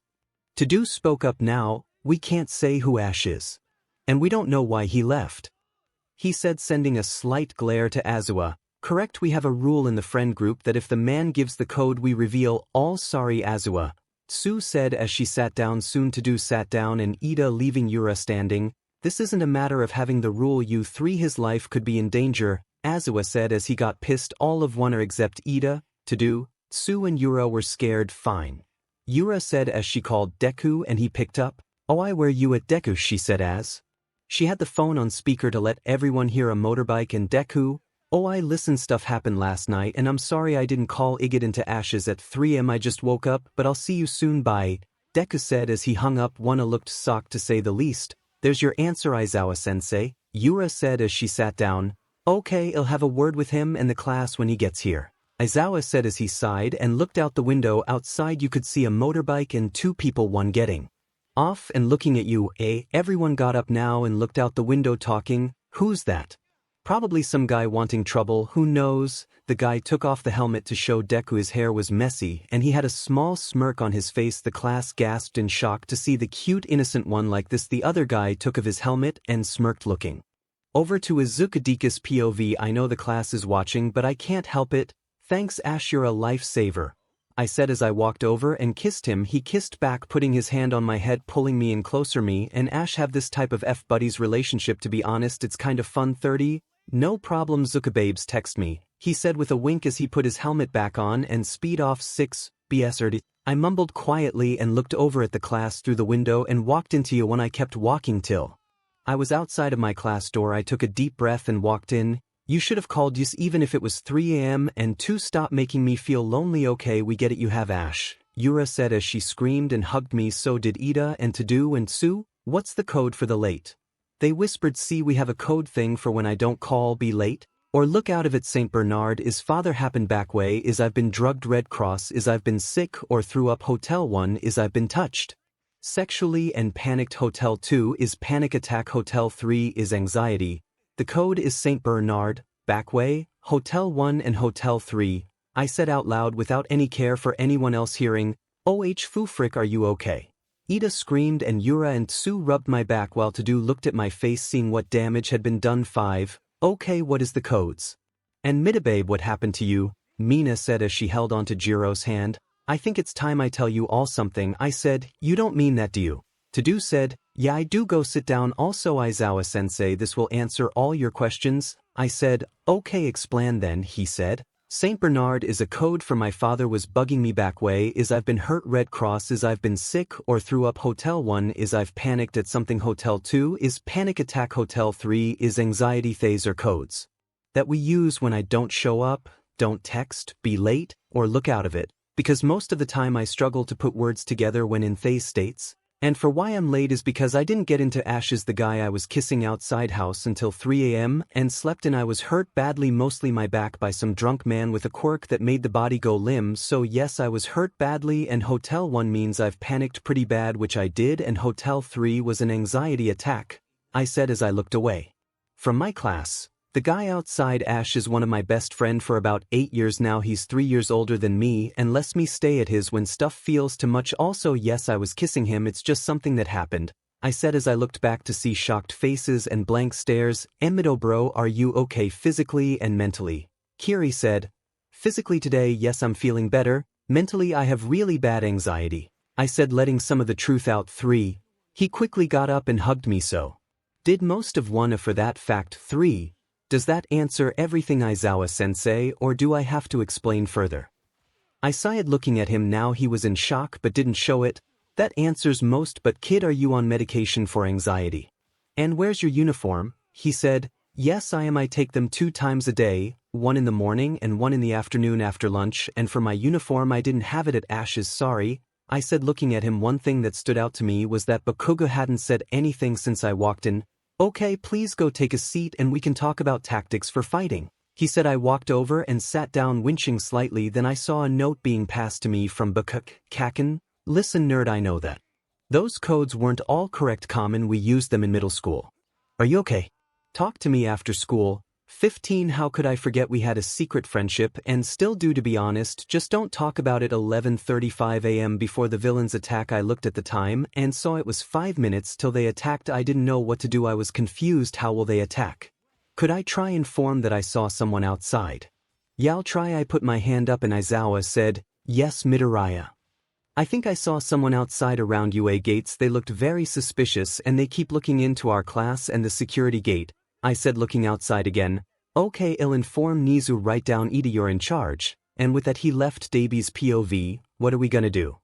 𝗃𝗏 spoke up now, we can't say who Ash is. And we don't know why he left. He said sending a slight glare to 𝗧𝗏. Correct, we have a rule in the friend group that if the man gives the code we reveal all. Sorry 𝗧𝗏. Su said as she sat down. Soon 𝗃𝗏 sat down and 𝗃𝗏 leaving Yura standing. This isn't a matter of having the rule you three, his life could be in danger, 𝗧𝗏 said as he got pissed. All of 1 except 𝗃𝗏, 𝗃𝗏, Su and Yura were scared. Fine. Yura said as she called Deku and he picked up. Oh, where you at Deku, she said as she had the phone on speaker to let everyone hear. A motorbike and Deku. Oh, listen, stuff happened last night and I'm sorry I didn't call 𝐒𝐻𝗄 into ashes at 3 am. I just woke up, but I'll see you soon, bye. Deku said as he hung up. 𝗃𝗏 looked shocked to say the least. There's your answer, 𝗧𝗏-sensei, Yura said as she sat down. Okay, I'll have a word with him and the class when he gets here, 𝗧𝗏 said as he sighed and looked out the window. Outside you could see a motorbike and 2 people, one getting off and looking at you. Everyone got up now and looked out the window talking. Who's that? Probably some guy wanting trouble, who knows? The guy took off the helmet to show Deku his hair was messy and he had a small smirk on his face. The class gasped in shock to see the cute innocent one like this. The other guy took off his helmet and smirked looking over to his 𝗧𝗏𝗏 POV. I know the class is watching but I can't help it. Thanks Ash, you're a lifesaver, I said as I walked over and kissed him. He kissed back putting his hand on my head pulling me in closer. Me and Ash have this type of F-buddies relationship, to be honest it's kind of fun. 30. No problem 𝗧𝗏𝗏𝗧𝗏𝗏s, text me, he said with a wink as he put his helmet back on and speed off. 6. 𝗬𝗲𝗏𝗧𝗏𝗏. I mumbled quietly and looked over at the class through the window and walked into you. When I kept walking till I was outside of my class door, I took a deep breath and walked in. You should have called us even if it was 3 am. And 2. Stop making me feel lonely. Okay, we get it, you have Ash, Yura said as she screamed and hugged me. So did 𝗃𝗏 and 𝗃𝗏 and Su. What's the code for the late? They whispered. See, we have a code thing for when I don't call, be late, or look out of it. St. Bernard is father happened back way is I've been drugged. Red Cross is I've been sick or threw up. Hotel 1 is I've been touched sexually and panicked. Hotel 2 is panic attack. Hotel 3 is anxiety. The code is St. Bernard. Backway, Hotel 1 and Hotel 3, I said out loud without any care for anyone else hearing, 𝗏𝗧𝗵𝗲 are you okay? Ida screamed and Yura and Tsu rubbed my back while Tadu looked at my face seeing what damage had been done. 5, okay, what is the codes? And 𝗵𝗲𝗏, what happened to you? Mina said as she held onto Jiro's hand. I think it's time I tell you all something, I said. You don't mean that, do you? Tadu said, yeah I do. Go sit down. Also Aizawa-sensei, this will answer all your questions. I said, okay, explain then, he said. St. Bernard is a code for my father was bugging me. Backway is I've been hurt. Red Cross is I've been sick or threw up. Hotel 1 is I've panicked at something. Hotel 2 is panic attack. Hotel 3 is anxiety. These are codes that we use when I don't show up, don't text, be late, or look out of it, because most of the time I struggle to put words together when in phase states. And for why I'm late is because I didn't get into Ash's the guy I was kissing outside house until 3 a.m. and slept and I was hurt badly, mostly my back, by some drunk man with a quirk that made the body go limb. So yes, I was hurt badly, and Hotel 1 means I've panicked pretty bad, which I did, and Hotel 3 was an anxiety attack, I said as I looked away from my class. The guy outside Ash is one of my best friend for about 8 years now. He's 3 years older than me and lets me stay at his when stuff feels too much. Also yes, I was kissing him, it's just something that happened, I said as I looked back to see shocked faces and blank stares. 𝗵𝗲𝗏 bro, are you okay physically and mentally? Kiri said, physically today yes I'm feeling better, mentally I have really bad anxiety, I said, letting some of the truth out. 3. He quickly got up and hugged me. So did most of one for that fact. 3. Does that answer everything, Aizawa-sensei, or do I have to explain further? I sighed looking at him now. He was in shock but didn't show it. That answers most, but kid, are you on medication for anxiety? And where's your uniform? He said, yes I am. I take them 2 times a day, 1 in the morning and 1 in the afternoon after lunch, and for my uniform I didn't have it at Ash's. Sorry, I said looking at him. One thing that stood out to me was that Bakugo hadn't said anything since I walked in. Okay, please go take a seat and we can talk about tactics for fighting, he said. I walked over and sat down, winching slightly. Then I saw a note being passed to me from 𝗏𝗏𝗏𝗏𝗏𝗏𝗏𝗏𝗏𝗏. Listen nerd, I know that those codes weren't all correct. Common, we used them in middle school. Are you okay? Talk to me after school. 15. How could I forget? We had a secret friendship and still do, to be honest, just don't talk about it. 11:35 a.m. before the villains attack. I looked at the time and saw it was 5 minutes till they attacked. I didn't know what to do. I was confused. How will they attack? Could I try inform that I saw someone outside? Yeah, I'll try. I put my hand up and Aizawa said, yes Midoriya. I think I saw someone outside around UA gates. They looked very suspicious and they keep looking into our class and the security gate, I said looking outside again. Okay, I'll inform Nizu. Write down Ida, you're in charge. And with that he left Dabi's POV. What are we gonna do?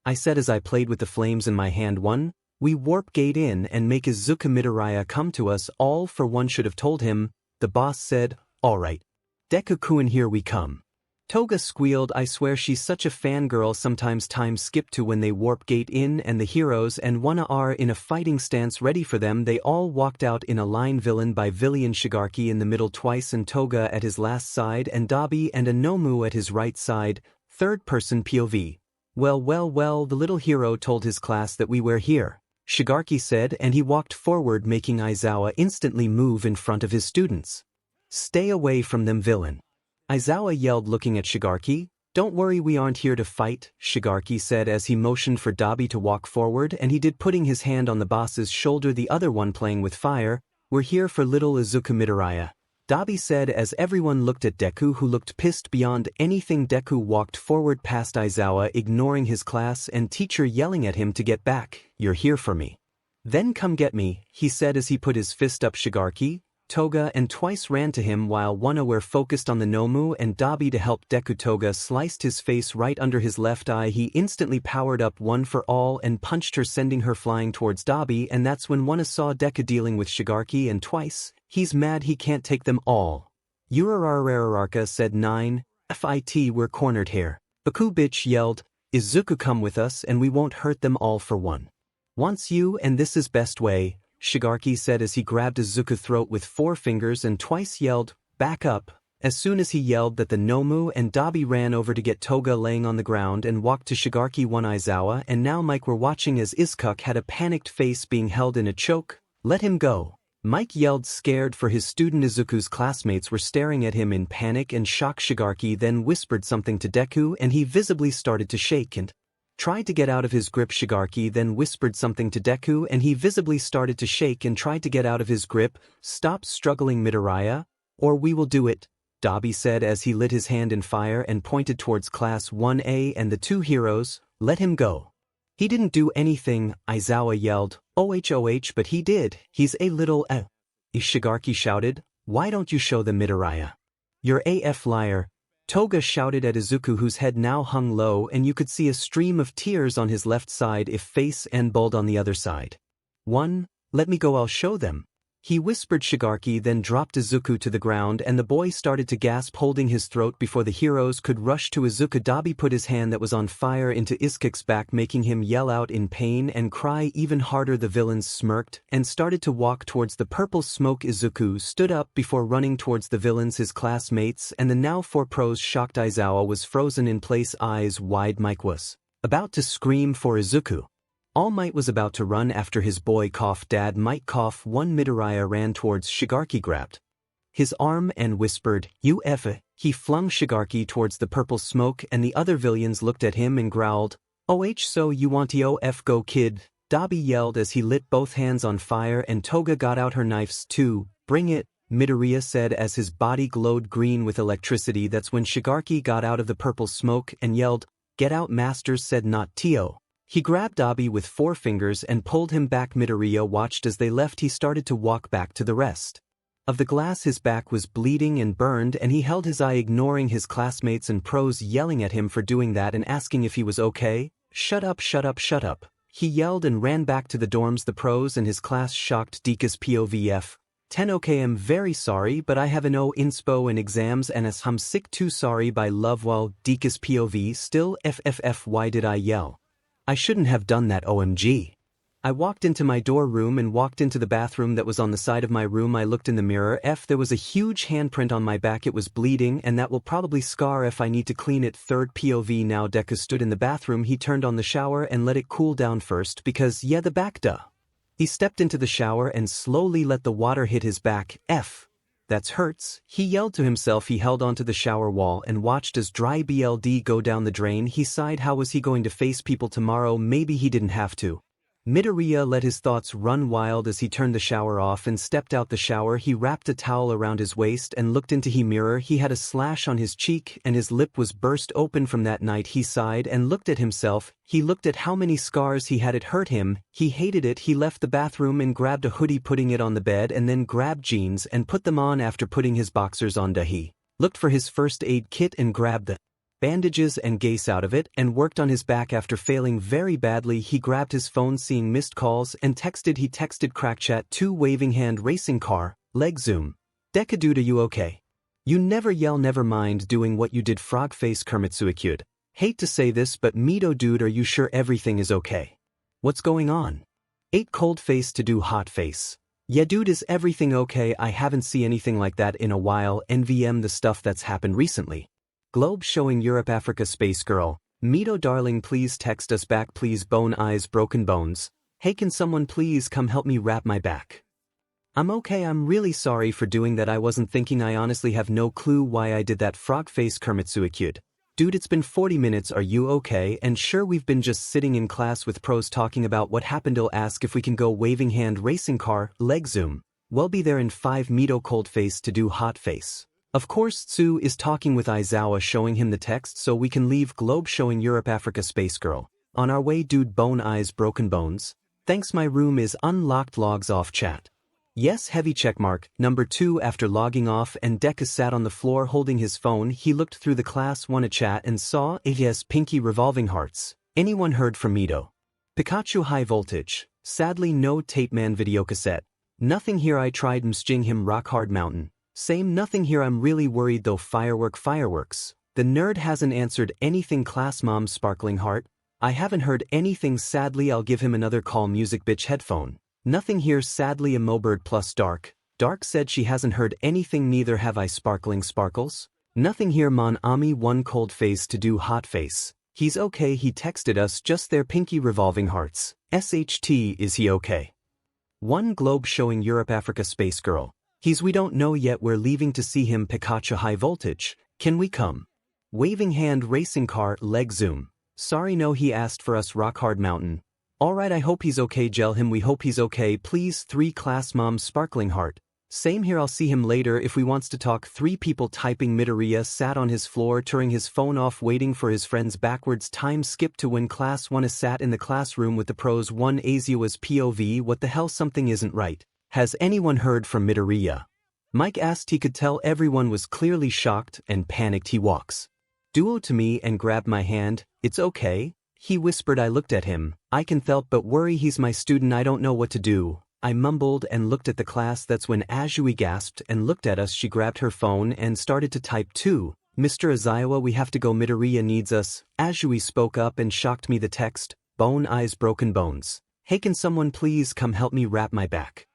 I said as I played with the flames in my hand. 1. We warp gate in and make Izuku Midoriya come to us. All for one should have told him. The boss said, alright. Deku-kun, here we come. Toga squealed. I swear she's such a fangirl. Sometimes time skip to when they warp gate in and the heroes and Wana are in a fighting stance ready for them. They all walked out in a line, villain by villain, Shigaraki in the middle twice and Toga at his last side and Dabi and a Nomu at his right side. 3rd person POV. Well, the little hero told his class that we were here, Shigaraki said, and he walked forward making Aizawa instantly move in front of his students. Stay away from them, villain, Aizawa yelled looking at Shigaraki. Don't worry, we aren't here to fight, Shigaraki said as he motioned for Dabi to walk forward, and he did, putting his hand on the boss's shoulder, the other one playing with fire. We're here for little Izuku Midoriya, Dabi said as everyone looked at Deku, who looked pissed beyond anything. Deku walked forward past Aizawa, ignoring his class and teacher yelling at him to get back. You're here for me. Then come get me, he said as he put his fist up. Shigaraki, Toga and Twice ran to him while Wana were focused on the Nomu and Dabi to help Deku. Toga sliced his face right under his left eye. He instantly powered up One for All and punched her, sending her flying towards Dabi, and that's when Wana saw Deku dealing with Shigaraki and Twice. He's mad he can't take them all. 𝗬𝗏𝗏𝗏𝗏𝗏𝗏𝗏 said 9. FIT, we're cornered here. Baku bitch yelled, Izuku, come with us and we won't hurt them. All for one wants you and this is best way, Shigaraki said as he grabbed Izuku's throat with 4 fingers, and Twice yelled, back up. As soon as he yelled that, the Nomu and Dabi ran over to get Toga laying on the ground and walked to Shigaraki. One Aizawa and now Mike were watching as Izuku had a panicked face being held in a choke. Let him go, Mike yelled, scared, for his student Izuku's classmates were staring at him in panic and shock. 𝗔𝗂𝗁 then whispered something to Deku and he visibly started to shake and tried to get out of his grip. 𝗔𝗂𝗁 then whispered something to Deku and he visibly started to shake and tried to get out of his grip. Stop struggling, Midoriya, or we will do it, 𝗕𝗵𝗍 said as he lit his hand in fire and pointed towards Class 1A and the two heroes. Let him go. He didn't do anything, Aizawa yelled. OHOH, but he did. He's a little 𝗧𝗵𝗲 shouted. Why don't you show them, Midoriya? You're AF liar. Toga shouted at Izuku, whose head now hung low and you could see a stream of tears on his left side, if face and bald on the other side. Let me go, I'll show them. He whispered. 𝗔𝗂𝗁 then dropped Izuku to the ground and the boy started to gasp, holding his throat before the heroes could rush to Izuku. 𝗕𝗵𝗍 put his hand that was on fire into Izuku's back, making him yell out in pain and cry even harder. The villains smirked and started to walk towards the purple smoke. Izuku stood up before running towards the villains, his classmates, and the now 4 pros. Shocked Aizawa was frozen in place, eyes wide. Mike was about to scream for Izuku. All Might was about to run after his boy. Dad Mike. Midoriya ran towards 𝗔𝗂𝗁, grabbed his arm and whispered, "You F." He flung 𝗔𝗂𝗁 towards the purple smoke and the other villains looked at him and growled, "Oh, so you want to OF go, kid?" 𝗕𝗵𝗍 yelled as he lit both hands on fire and Toga got out her knives too. "Bring it," Midoriya said as his body glowed green with electricity. That's when 𝗔𝗂𝗁 got out of the purple smoke and yelled, "Get out, masters," said not Tio. He grabbed 𝗕𝗵𝗍 with 4 fingers and pulled him back. Midoriya watched as they left. He started to walk back to the rest of the glass. His back was bleeding and burned and he held his eye, ignoring his classmates and pros yelling at him for doing that and asking if he was okay. "Shut up, shut up, shut up," he yelled and ran back to the dorms. The pros and his class shocked. 𝗕𝗂𝗁 "10 okay, I'm very sorry, but I have an O inspo and exams and I'm sick too, sorry by love." While 𝗕𝗂𝗁 still FFF, why did I yell? I shouldn't have done that, OMG. I walked into my dorm room and walked into the bathroom that was on the side of my room. I looked in the mirror. There was a huge handprint on my back. It was bleeding and that will probably scar if I need to clean it. Third POV. Now Deku stood in the bathroom. He turned on the shower and let it cool down first because yeah, the back duh. He stepped into the shower and slowly let the water hit his back. That's hurts, he yelled to himself. He held onto the shower wall and watched as dry blood go down the drain. He sighed. How was he going to face people tomorrow? Maybe he didn't have to. Midoriya let his thoughts run wild as he turned the shower off and stepped out the shower. He wrapped a towel around his waist and looked into the mirror. He had a slash on his cheek and his lip was burst open from that night. He sighed and looked at himself. He looked at how many scars he had. It hurt him. He hated it. He left the bathroom and grabbed a hoodie, putting it on the bed, and then grabbed jeans and put them on. After putting his boxers on, he looked for his first aid kit and grabbed the bandages and gas out of it and worked on his back. After failing very badly, he grabbed his phone, seeing missed calls, and texted. He texted Crackchat 2 waving hand racing car, leg zoom. Deku, dude, are you okay? You never yell, never mind doing what you did. Frog face 𝗵𝗃. Hate to say this, but Mito, dude, are you sure everything is okay? What's going on? 8 cold face to do hot face. Yeah, dude, is everything okay? I haven't seen anything like that in a while. NVM, the stuff that's happened recently. Globe showing Europe Africa space girl. Mito, darling, please text us back, please. Bone eyes, broken bones. Hey, can someone please come help me wrap my back? I'm okay, I'm really sorry for doing that. I wasn't thinking. I honestly have no clue why I did that. Frog face 𝗵𝗃. Dude, it's been 40 minutes, are you okay? And sure, we've been just sitting in class with pros talking about what happened. He'll ask if we can go waving hand racing car, leg zoom. We'll be there in 5. Mito, cold face to do hot face. Of course, Tsu is talking with Aizawa, showing him the text so we can leave. Globe showing Europe Africa space girl. On our way, dude. Bone eyes, broken bones. Thanks, my room is unlocked. Logs off chat. Yes, heavy checkmark. Number 2. After logging off and Deku sat on the floor holding his phone, he looked through the class wanna chat and saw 𝐻𝗔𝗄𝗃 pinky revolving hearts. Anyone heard from Mito? Pikachu high voltage. Sadly no Tapeman video cassette. Nothing here. I tried 𝗵𝗃 rock hard mountain. Same, nothing here. I'm really worried though. Fireworks. The nerd hasn't answered anything. Class mom sparkling heart. I haven't heard anything. Sadly, I'll give him another call. Music bitch headphone. Nothing here. Sadly, a mobird plus dark. Dark said she hasn't heard anything. Neither have I. Sparkling sparkles. Nothing here. Mon ami 1 cold face to do hot face. He's okay, he texted us just there. Pinky revolving hearts. SHT, is he okay? One globe showing Europe Africa space girl. He's we don't know yet, we're leaving to see him Pikachu high voltage, can we come? Waving hand racing car leg zoom. Sorry no he asked for us rock hard mountain. Alright I hope he's okay gel him we hope he's okay please 3 class mom sparkling heart. Same here I'll see him later if we wants to talk 3 people typing 𝗵𝗏𝗧𝗏 sat on his floor turning his phone off waiting for his friends backwards time skip to when class 1 is sat in the classroom with the pros 1 𝐒𝐬𝐬𝐴𝑧 POV what the hell something isn't right. Has anyone heard from 𝗵𝗏𝗧𝗏? Mike asked he could tell everyone was clearly shocked and panicked he walks. Duo to me and grabbed my hand, it's okay, he whispered I looked at him, I can help but worry he's my student I don't know what to do. I mumbled and looked at the class that's when Azui gasped and looked at us she grabbed her phone and started to type too. Mr. Azayawa we have to go 𝗵𝗏𝗧𝗏 needs us. Azui spoke up and shocked me the text, bone eyes broken bones. Hey can someone please come help me wrap my back?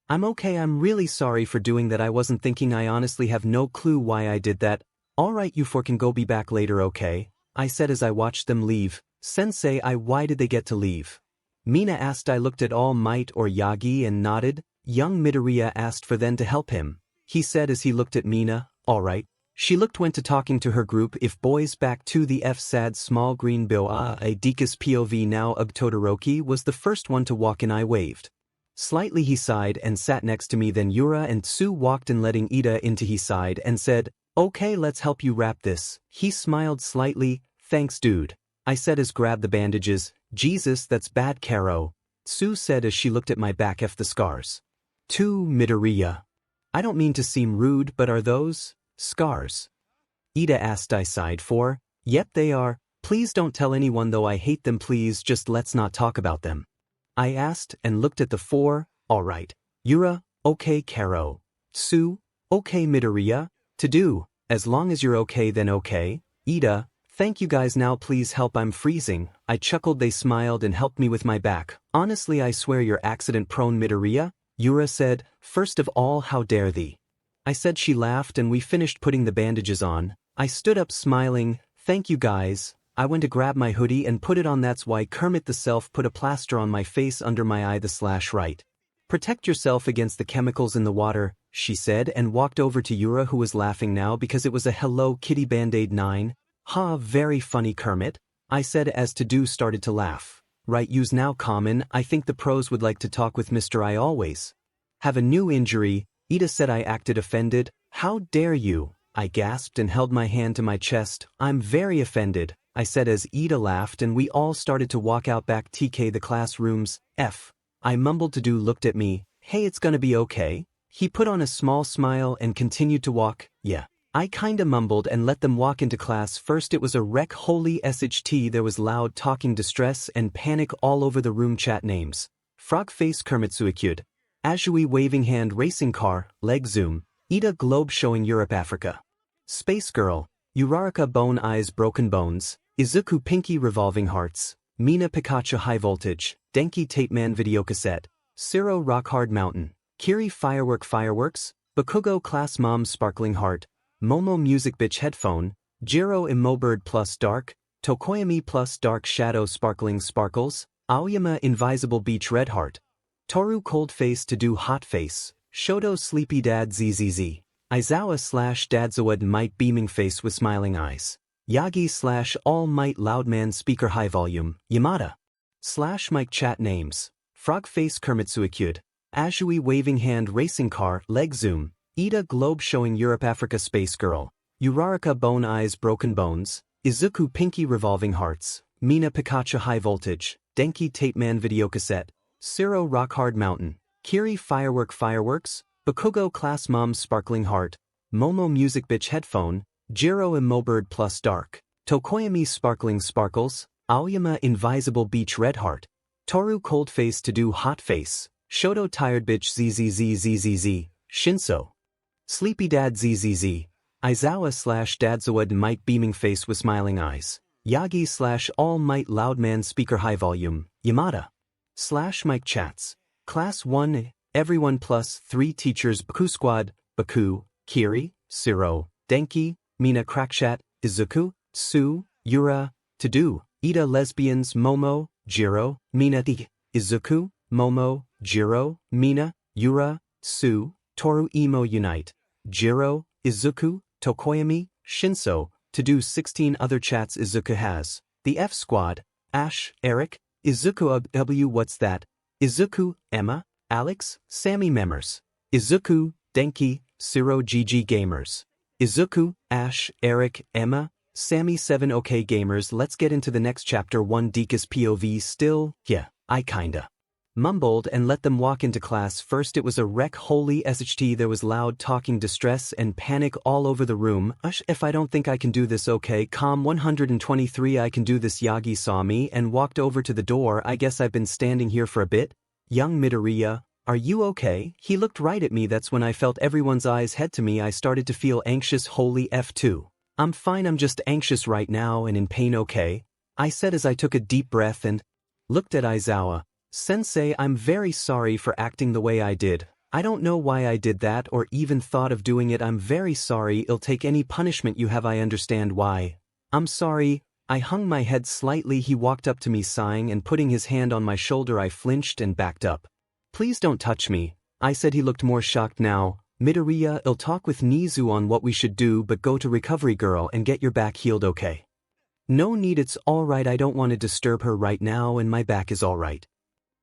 I'm okay I'm really sorry for doing that I wasn't thinking I honestly have no clue why I did that. Alright you 4 can go be back later okay? I said as I watched them leave. Sensei why did they get to leave? Mina asked I looked at All Might or Yagi and nodded. Young 𝗵𝗏𝗧𝗏 asked for them to help him. He said as he looked at Mina, alright. She went to talking to her group if boys back to the F sad small green 𝗵𝗃𝗧𝗏𝗏 POV now 𝗬𝗏 Todoroki was the first one to walk in I waved. Slightly he sighed and sat next to me then Yura and Tsu walked in letting Ida into he sighed and said, okay let's help you wrap this. He smiled slightly, thanks dude. I said as grabbed the bandages, Jesus that's bad Caro. Tsu said as she looked at my back the scars. 2 𝗵𝗏𝗧𝗏𝗏. I don't mean to seem rude but are those scars? Ida asked I sighed for, yep they are, please don't tell anyone though I hate them please just let's not talk about them. I asked and looked at the 4, alright. Yura, okay Caro. Tsu, okay 𝗵𝗏𝗧𝗏𝗏, to do, as long as you're okay then okay. Ida, thank you guys now please help I'm freezing. I chuckled they smiled and helped me with my back. Honestly I swear you're accident prone 𝗵𝗏𝗧𝗏𝗏. Yura said, first of all how dare thee. I said she laughed and we finished putting the bandages on. I stood up smiling, thank you guys. I went to grab my hoodie and put it on that's why Kermit the Self put a plaster on my face under my eye /right. Protect yourself against the chemicals in the water, she said and walked over to Yura who was laughing now because it was a Hello Kitty Band-Aid 9. Ha very funny Kermit. I said as to do started to laugh. Right use now common I think the pros would like to talk with Mr. I always have a new injury. Ida said I acted offended. How dare you? I gasped and held my hand to my chest. I'm very offended, I said as Ida laughed and we all started to walk out back TK the classrooms. I mumbled to do looked at me, hey it's gonna be okay. He put on a small smile and continued to walk. Yeah. I kinda mumbled and let them walk into class first it was a wreck holy SHT there was loud talking distress and panic all over the room chat names. Frog face 𝗵𝗏𝗧𝗏𝗏𝗏. Azui waving hand racing car, leg zoom. Ida globe showing Europe Africa. Space girl, 𝗬𝗏𝗧𝗏𝗏𝗏 bone eyes broken bones, 𝐒𝐬𝐽𝐴𝑧𝐿 pinky revolving hearts, Mina Pikachu high voltage, Denki tapeman video cassette, Siro rock hard mountain, Kiri fireworks, Bakugo class mom sparkling heart, Momo music bitch headphone, 𝗔𝗂𝗵𝗵𝗏𝗧𝗏 plus dark, 𝗕𝗏𝗵𝗵𝗏𝗏 plus dark shadow sparkling sparkles, 𝐒𝐻𝐢𝐵𝐵𝗆 invisible beach red heart, Toru cold face to do hot face, Shoto sleepy dad 𝗧𝗧𝗧𝗧, Aizawa/dad might beaming face with smiling eyes, Yagi/ all might loud man speaker high volume, Yamada/Mike chat names, frog face 𝗵𝗏𝗧𝗏𝗏𝗏, Azui waving hand racing car leg zoom, Ida globe showing Europe Africa space girl, 𝗬𝗏𝗧𝗏𝗏𝗏 bone eyes broken bones, 𝗬𝗏𝗏𝗏𝗏𝗏 pinky revolving hearts, Mina Pikachu high voltage, Denki tapeman video cassette, Siro rock hard mountain, Kiri fireworks, Bakugo class mom sparkling heart, Momo music bitch headphone, 𝗔𝗂𝗵𝗵𝗏𝗏𝗆 plus dark, 𝗕𝗏𝗵𝗵𝗏𝗏 sparkling sparkles, 𝐒𝐻𝐢𝐵𝗵𝗵𝗏𝗏 invisible beach red heart, Toru cold face to do hot face, Shoto tired bitch 𝗧𝗧𝗧𝗧𝗧𝗧𝗧, Shinso. Sleepy dad 𝗧𝗧𝗧𝗧, Aizawa/dad might beaming face with smiling eyes, Yagi/ all might loud man speaker high volume, Yamada/Mike chats, class 1, everyone plus 3 teachers Baku squad, Baku, Kiri, Siro, Denki, Mina crackchat, Izuku, Tsu, Yura, to do, Ida lesbians Momo, Jiro, Mina Izuku, Momo, Jiro, Mina, Yura, Su, Toru Imo Unite, Jiro, Izuku, Tokoyami, Shinso, to do 16 other chats Izuku has. The F Squad, Ash, Eric, Izuku W What's That, Izuku, Emma, Alex, Sammy Members, Izuku, Denki, Siro GG Gamers, Izuku, Ash, Eric, Emma, Sammy 7 OK Gamers. Let's get into the next chapter. 1 Dekus POV. Still, yeah, I kinda mumbled and let them walk into class. First it was a wreck. Holy SHT, there was loud talking, distress and panic all over the room. If I don't think I can do this. Okay, calm 123, I can do this. Yagi saw me and walked over to the door. I guess I've been standing here for a bit. Young Midoriya, are you okay? He looked right at me. That's when I felt everyone's eyes head to me. I started to feel anxious. Holy F2. I'm fine, I'm just anxious right now and in pain. Okay, I said as I took a deep breath and looked at Aizawa. Sensei, I'm very sorry for acting the way I did. I don't know why I did that or even thought of doing it. I'm very sorry. I'll take any punishment you have. I understand why. I'm sorry. I hung my head slightly. He walked up to me sighing and putting his hand on my shoulder. I flinched and backed up. Please don't touch me, I said. He looked more shocked now. Midoriya, I'll talk with Nizu on what we should do, but go to recovery girl and get your back healed. Okay? No need, it's alright. I don't want to disturb her right now and my back is alright.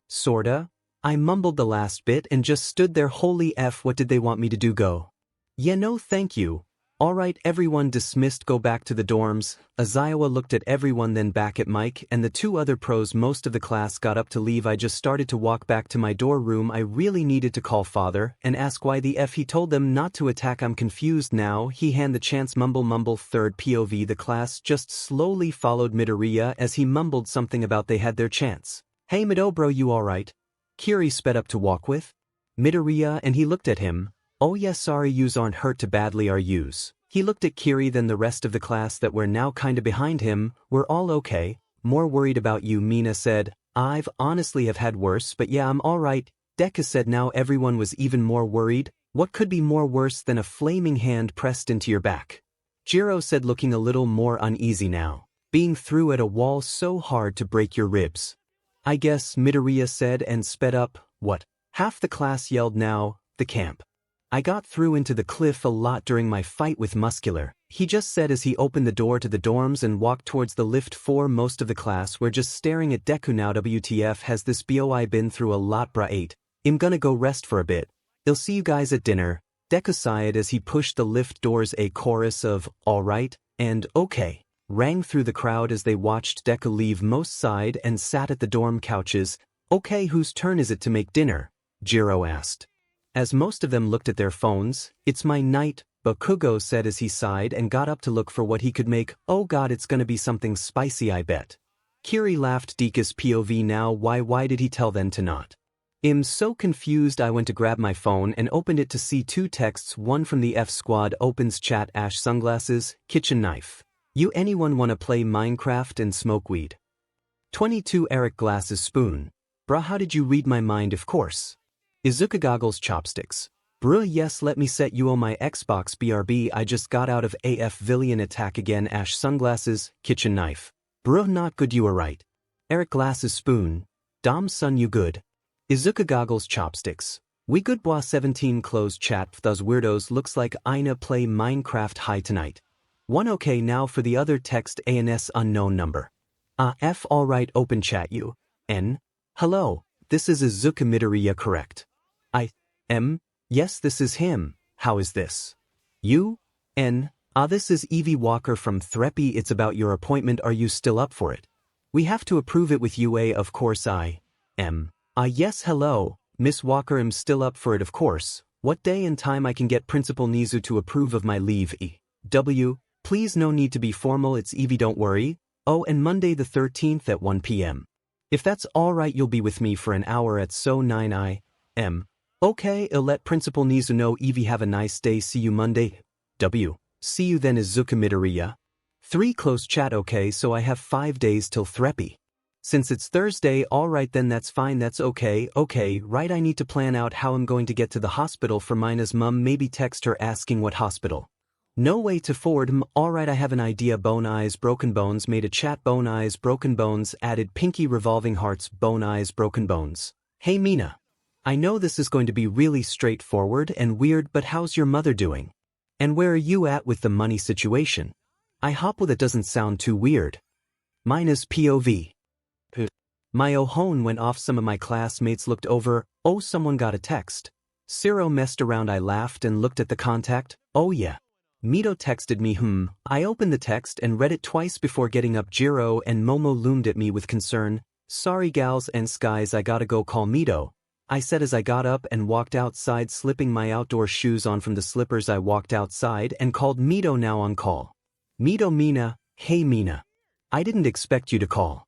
Sorta? I mumbled the last bit and just stood there. Holy F, what did they want me to do? Go? Yeah, no thank you. Alright, everyone dismissed. Go back to the dorms. Aizawa looked at everyone, then back at Mike and the 2 other pros. Most of the class got up to leave. I just started to walk back to my dorm room. I really needed to call father and ask why the F he told them not to attack. I'm confused now. He had the chance. Mumble. Third POV. The class just slowly followed Midoriya as he mumbled something about they had their chance. Hey Midobro, you alright? Kiri sped up to walk with Midoriya and he looked at him. Oh yeah, sorry, yous aren't hurt too badly, are yous? He looked at Kiri, then the rest of the class that were now kinda behind him. We're all okay. More worried about you, Mina said. I've honestly have had worse, but yeah, I'm alright. Deku said. Now everyone was even more worried. What could be more worse than a flaming hand pressed into your back? Jiro said, looking a little more uneasy now. Being through at a wall so hard to break your ribs. I guess, Midoriya said and sped up. What? Half the class yelled. Now, the camp. I got through into the cliff a lot during my fight with Muscular, he just said as he opened the door to the dorms and walked towards the lift 4. Most of the class were just staring at Deku now. WTF, has this boy been through a lot, bruh. 8. I'm gonna go rest for a bit. I'll see you guys at dinner. Deku sighed as he pushed the lift doors. A chorus of alright and okay rang through the crowd as they watched Deku leave. Most sighed and sat at the dorm couches. Okay, whose turn is it to make dinner? Jiro asked. As most of them looked at their phones. It's my night, Bakugo said as he sighed and got up to look for what he could make. Oh god, it's gonna be something spicy, I bet. Kiri laughed. Dekus POV. Now why did he tell them to not? I'm so confused. I went to grab my phone and opened it to see 2 texts. One from the F Squad. Opens chat. Ash sunglasses, kitchen knife. You anyone wanna play Minecraft and smoke weed? 22 Eric glasses spoon. Bruh, how did you read my mind? Of course. Izuku goggles chopsticks. Bruh, yes, let me set you on my Xbox. BRB, I just got out of AF Villian attack again. Ash sunglasses, kitchen knife. Bruh, not good. You are right. Eric glasses spoon. Dom son, you good? Izuku goggles chopsticks. We good bois. 17 closed chat. Those weirdos looks like Ina play Minecraft high tonight. 1 okay. Now for the other text. ANS unknown number. F alright. Open chat. You. N. Hello, this is Izuku. Midoriya correct? Yes, this is him. How is this? You? N. This is Evie Walker from 𝗧𝗵𝗲. It's about your appointment. Are you still up for it? We have to approve it with you. Of course I am. Yes, hello, Miss Walker. I'm still up for it, of course. What day and time I can get Principal Nizu to approve of my leave? W. Please, no need to be formal. It's Evie, don't worry. Oh, and Monday the 13th at 1 p.m. If that's alright, you'll be with me for an hour at so 9 a.m. Okay, I'll let Principal Nizu know. Evie, have a nice day. See you Monday. W. See you then. Izuku. Midoriya. 3 close chat. Okay, so I have 5 days till 𝗧𝗵𝗲. Since it's Thursday, alright then, that's fine, that's okay. Okay, right, I need to plan out how I'm going to get to the hospital for Mina's mum. Maybe text her asking what hospital. No way to forward. Alright, I have an idea. Bone Eyes Broken Bones made a chat. Bone Eyes Broken Bones added Pinky Revolving Hearts. Bone Eyes Broken Bones. Hey Mina. I know this is going to be really straightforward and weird, but how's your mother doing? And where are you at with the money situation? I hope that doesn't sound too weird. Mine is POV. My ohone went off. Some of my classmates looked over. Oh, someone got a text. Ciro messed around. I laughed and looked at the contact. Oh yeah. Mito texted me. I opened the text and read it twice before getting up. Jiro and Momo loomed at me with concern. Sorry gals and skies, I gotta go call Mito, I said as I got up and walked outside, slipping my outdoor shoes on from the slippers. I walked outside and called Mito. Now on call. Mito. Mina, hey Mina. I didn't expect you to call.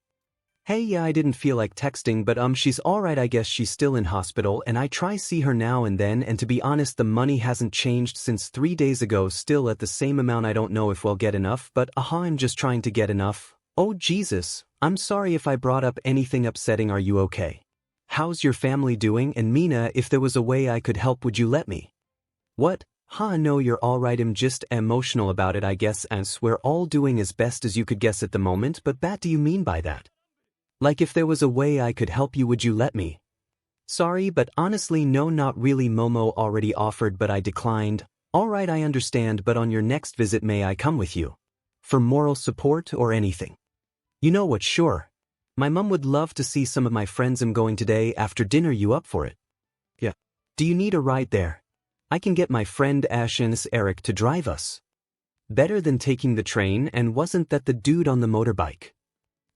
Hey, yeah, I didn't feel like texting, but she's alright. I guess she's still in hospital and I try see her now and then, and to be honest the money hasn't changed since 3 days ago, still at the same amount. I don't know if we'll get enough, but I'm just trying to get enough. Oh Jesus, I'm sorry if I brought up anything upsetting. Are you okay? How's your family doing? And Mina, if there was a way I could help, would you let me? What? No, you're alright. I'm just emotional about it, I guess, as we're all doing as best as you could guess at the moment. But what do you mean by that? Like if there was a way I could help you, would you let me? Sorry, but honestly no, not really. Momo already offered but I declined. Alright, I understand, but on your next visit may I come with you? For moral support or anything? You know what, sure. My mom would love to see some of my friends. I'm going today after dinner. You up for it? Yeah. Do you need a ride there? I can get my friend Ash and Eric to drive us. Better than taking the train. And wasn't that the dude on the motorbike?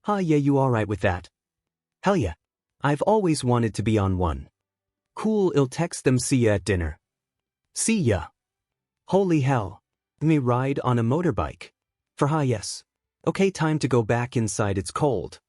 Yeah, you alright with that? Hell yeah. I've always wanted to be on one. Cool, I'll text them. See ya at dinner. See ya. Holy hell. Me ride on a motorbike? For yes. Okay, time to go back inside, it's cold.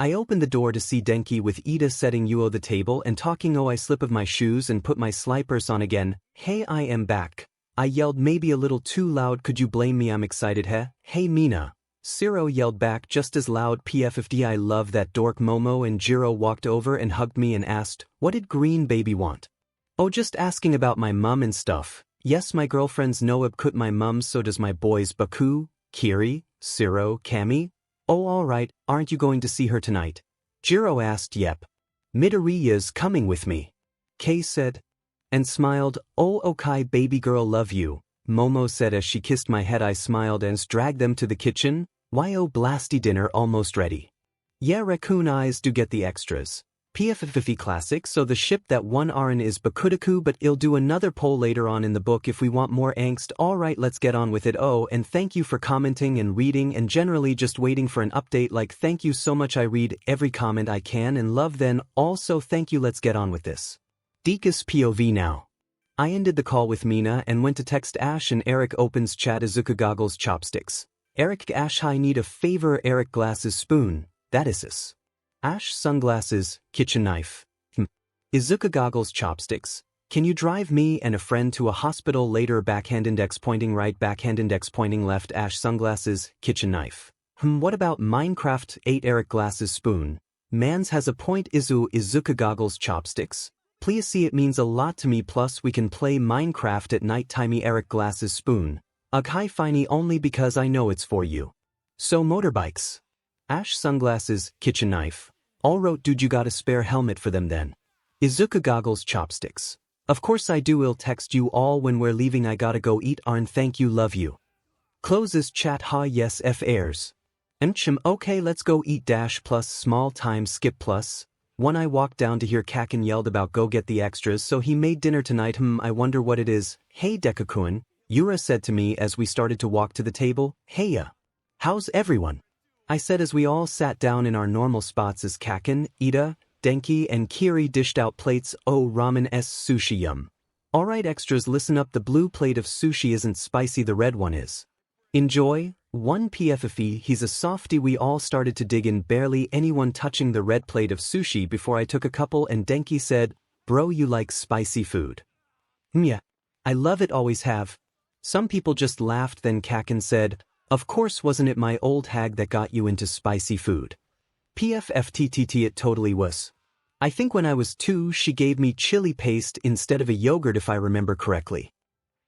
I opened the door to see Denki with Ida setting Yuo the table and talking. I slip of my shoes and put my slippers on again. Hey, I am back. I yelled, maybe a little too loud. Could you blame me? I'm excited. Hey Mina. Ciro yelled back just as loud. PFFD, I love that dork. Momo and Jiro walked over and hugged me and asked, what did green baby want? Oh, just asking about my mum and stuff. Yes, my girlfriend's Noab could my mum, so does my boys Baku, Kiri, Ciro, Cammy. Oh alright, aren't you going to see her tonight? Jiro asked. Yep. Midoriya's coming with me. Kay said. And smiled. Oh okay baby girl, love you. Momo said as she kissed my head. I smiled and dragged them to the kitchen. Yo blasty, dinner almost ready. Yeah, raccoon eyes do get the extras. PFFF classic. So the ship that won Arin is Bakudeku, but I'll do another poll later on in the book if we want more angst. Alright, let's get on with it. Oh, and thank you for commenting and reading and generally just waiting for an update. Like, thank you so much. I read every comment I can and love. Then also thank you. Let's get on with this. Dekus POV now. I ended the call with Mina and went to text Ash and Eric. Opens chat. Izuka goggles chopsticks. Eric Ash, I need a favor. Eric glasses spoon. That is this. Ash sunglasses, kitchen knife. Izuka goggles chopsticks. Can you drive me and a friend to a hospital later? Backhand index pointing right, backhand index pointing left. Ash sunglasses, kitchen knife. What about Minecraft? 8 Eric glasses spoon. Mans has a point. Izuka goggles chopsticks. Please see, it means a lot to me, plus we can play Minecraft at night timey. Eric glasses spoon. Hi finey, only because I know it's for you. So motorbikes. Ash sunglasses, kitchen knife. All wrote, dude, you got a spare helmet for them then? Izuka goggles chopsticks. Of course I do, I'll text you all when we're leaving. I gotta go eat. Arn, thank you, love you. Closes chat. Yes, F airs. Okay, let's go eat. Dash plus small time skip plus. One, I walked down to hear Kakin yelled about go get the extras, so he made dinner tonight. I wonder what it is. Hey Deku-kun, Yura said to me as we started to walk to the table. Heya. How's everyone? I said as we all sat down in our normal spots as Kakin, Ida, Denki and Kiri dished out plates. Oh, ramen s sushi yum. Alright extras, listen up, the blue plate of sushi isn't spicy, the red one is. Enjoy. 1 PFFE, he's a softie. We all started to dig in, barely anyone touching the red plate of sushi before I took a couple and Denki said, bro, you like spicy food? Yeah. I love it, always have. Some people just laughed, then Kakin said, of course, wasn't it my old hag that got you into spicy food? PFFTTT, it totally was. I think when I was 2 she gave me chili paste instead of a yogurt if I remember correctly.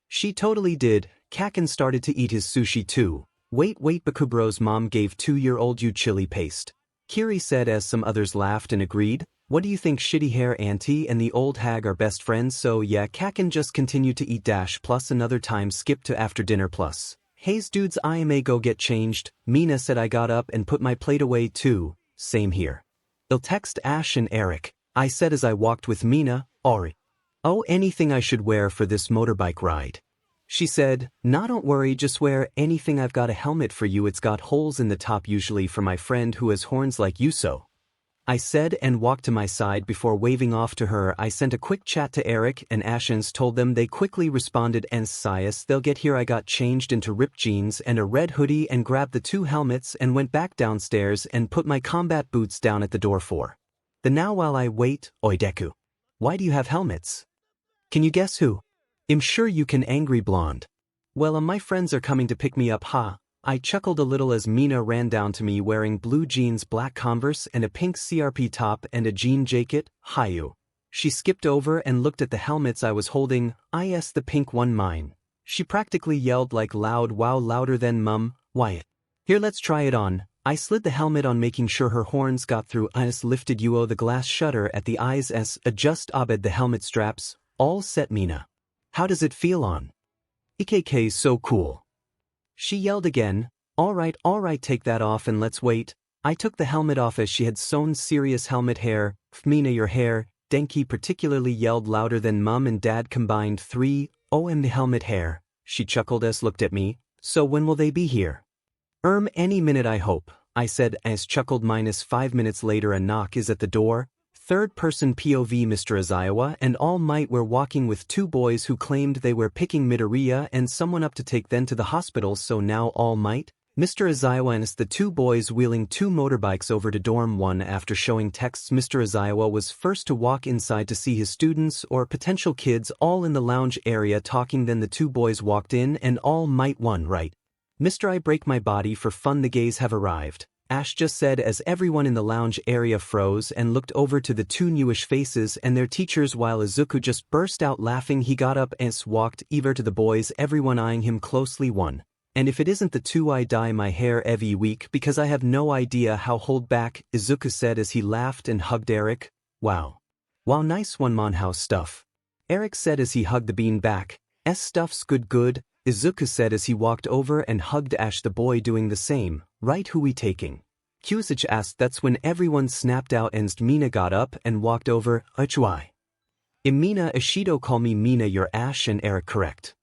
She totally did. Kakin started to eat his sushi too. Wait, Bakubro's mom gave 2-year-old you chili paste. Kiri said as some others laughed and agreed. What do you think? Shitty hair auntie and the old hag are best friends, so yeah, Kakin just continued to eat dash plus another time skip to after dinner plus. Hey's dudes, I may go get changed. Mina said I got up and put my plate away too. Same here. I'll text Ash and Eric, I said as I walked with Mina. Ori. Oh, anything I should wear for this motorbike ride? She said, nah, don't worry, just wear anything. I've got a helmet for you, it's got holes in the top usually for my friend who has horns like you so. I said and walked to my side before waving off to her. I sent a quick chat to Eric and Ashens, told them. They quickly responded and Sias, they'll get here. I got changed into ripped jeans and a red hoodie and grabbed the 2 helmets and went back downstairs and put my combat boots down at the door for. The now while I wait, oi Deku. Why do you have helmets? Can you guess who? I'm sure you can, angry blonde. Well, my friends are coming to pick me up, ha. I chuckled a little as Mina ran down to me wearing blue jeans, black Converse and a pink CRP top and a jean jacket. Hayu. She skipped over and looked at the helmets I was holding. Is the pink one mine? She practically yelled like loud, wow, louder than mum. Wyatt. Here, let's try it on. I slid the helmet on, making sure her horns got through. Is lifted UO the glass shutter at the eyes s adjust abed the helmet straps. All set. Mina. How does it feel on? 𝐒𝐭𝐴𝐳 so cool. She yelled again. All right, take that off and let's wait. I took the helmet off as she had sewn serious helmet hair. Mina, your hair. Denki particularly yelled louder than mum and dad combined. 3 the helmet hair. She chuckled as looked at me. So when will they be here? Any minute I hope, I said as chuckled. -5 minutes later a knock is at the door. Third person POV. Mr. 𝐬𝐽 and All Might were walking with 2 boys who claimed they were picking Midoriya and someone up to take them to the hospital. So now All Might, Mr. 𝐬𝐽 and the 2 boys wheeling 2 motorbikes over to dorm 1 after showing texts. Mr. 𝐬𝐽 was first to walk inside to see his students or potential kids all in the lounge area talking. Then the 2 boys walked in and All Might one right. Mr. I break my body for fun, the gays have arrived. Ash just said as everyone in the lounge area froze and looked over to the 2 newish faces and their teachers while Izuku just burst out laughing. He got up and walked over to the boys, everyone eyeing him closely. 1. And if it isn't the 2, I dye my hair every week because I have no idea how hold back, Izuku said as he laughed and hugged Eric. Wow. Wow, nice one man, house stuff. Eric said as he hugged the bean back. Stuff's good. Izuku said as he walked over and hugged Ash, the boy doing the same. Right, who we taking? 𝐭𝐴𝐳 asked. That's when everyone snapped out and Mina got up and walked over. 𝐒𝐽. Mina Ishido, call me Mina, you're Ash and Eric, correct?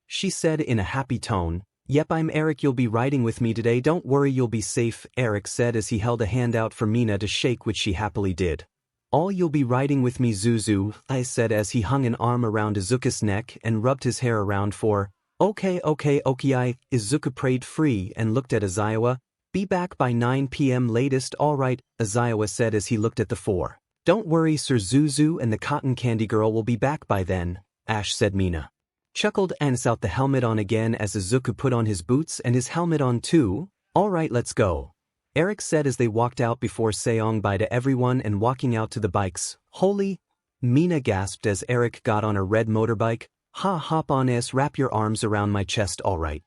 She said in a happy tone. Yep, I'm Eric, you'll be riding with me today, don't worry, you'll be safe, Eric said as he held a hand out for Mina to shake, which she happily did. All you'll be riding with me, Zuzu, I said as he hung an arm around Izuku's neck and rubbed his hair around for. Okay, Izuku prayed free and looked at 𝐬𝐽. Be back by 9 p.m. latest. Alright, 𝐬𝐽 said as he looked at the 4. Don't worry, Sir Zuzu and the cotton candy girl will be back by then, Ash said. Mina chuckled and out the helmet on again as Izuku put on his boots and his helmet on too. Alright, let's go, Eric said as they walked out before saying bye to everyone and walking out to the bikes. Holy, Mina gasped as Eric got on a red motorbike. Hop on s, wrap your arms around my chest. Alright,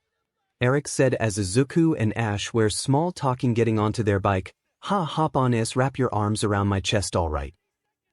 Eric said as Izuku and Ash were small talking getting onto their bike. Hop on s, wrap your arms around my chest. Alright,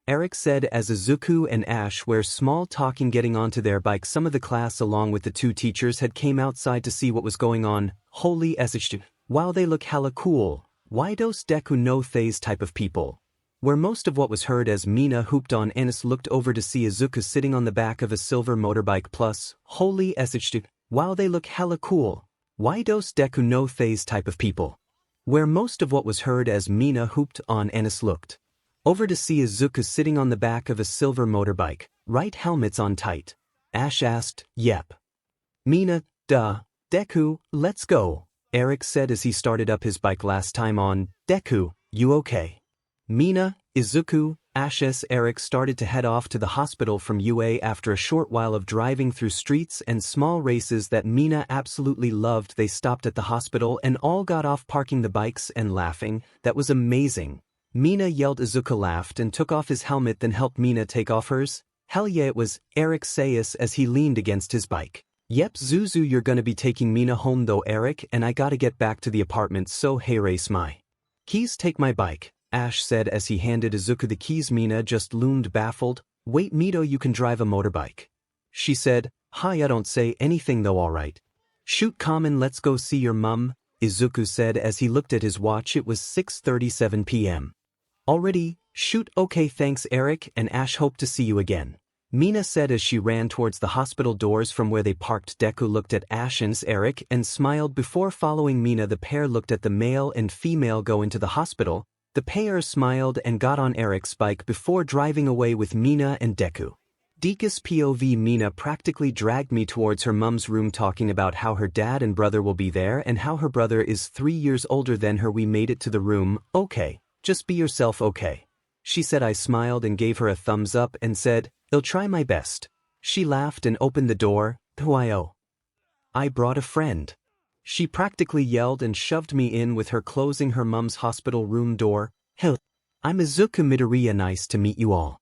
Eric said as Izuku and Ash were small talking getting onto their bike. Some of the class along with the 2 teachers had came outside to see what was going on. Holy 𝐻. Wow, they look hella cool. 𝗧𝗏𝗏𝗏 no phase type of people. Where most of what was heard as Mina hooped on. Anis looked over to see Izuku sitting on the back of a silver motorbike plus. Holy 𝐻. Wow, they look hella cool. 𝗧𝗏𝗏𝗏 no phase type of people. Where most of what was heard as Mina hooped on. Anis looked over to see Izuku sitting on the back of a silver motorbike. Right, helmets on tight? Ash asked. Yep. Mina, duh. Deku, let's go, Eric said as he started up his bike. Last time on, Deku, you okay? Mina, Izuku, Ashes, Eric started to head off to the hospital from UA after a short while of driving through streets and small races that Mina absolutely loved. They stopped at the hospital and all got off parking the bikes and laughing. That was amazing. Mina yelled. Izuku laughed and took off his helmet, then helped Mina take off hers. Hell yeah, it was, Eric says as he leaned against his bike. Yep, Zuzu, you're gonna be taking Mina home though, Eric, and I gotta get back to the apartment, so hey, race my keys, take my bike. Ash said as he handed Izuku the keys. Mina just loomed baffled. Wait Mito, you can drive a motorbike. She said, hi, I don't say anything though, alright. Shoot Common, let's go see your mum, Izuku said as he looked at his watch. It was 6:37 p.m. Already? Shoot, okay thanks Eric, and Ash, hope to see you again. Mina said as she ran towards the hospital doors from where they parked. Deku looked at Ash and Eric and smiled before following Mina. The pair looked at the male and female go into the hospital. The pair smiled and got on Eric's bike before driving away with Mina and Deku. Dekus POV. Mina practically dragged me towards her mum's room, talking about how her dad and brother will be there and how her brother is 3 years older than her. We made it to the room. Okay, just be yourself, okay? She said. I smiled and gave her a thumbs up and said, I'll try my best. She laughed and opened the door. Why, I brought a friend. She practically yelled and shoved me in with her, closing her mum's hospital room door. Hell, I'm Izuku Midoriya, nice to meet you all,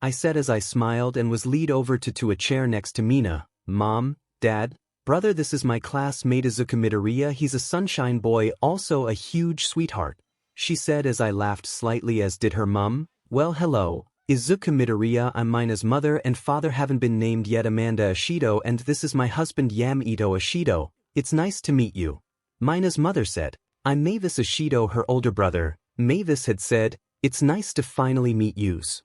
I said as I smiled and was lead over to a chair next to Mina. Mom, Dad, brother, this is my classmate Izuku Midoriya. He's a sunshine boy, also a huge sweetheart, she said as I laughed slightly, as did her mum. Well, hello, Izuku Midoriya, I'm Mina's mother and father, haven't been named yet, Amanda Ishido, and this is my husband Yam-Ito Ishido. It's nice to meet you, Mina's mother said. I'm Mavis Ishido, her older brother. Mavis had said, it's nice to finally meet yous,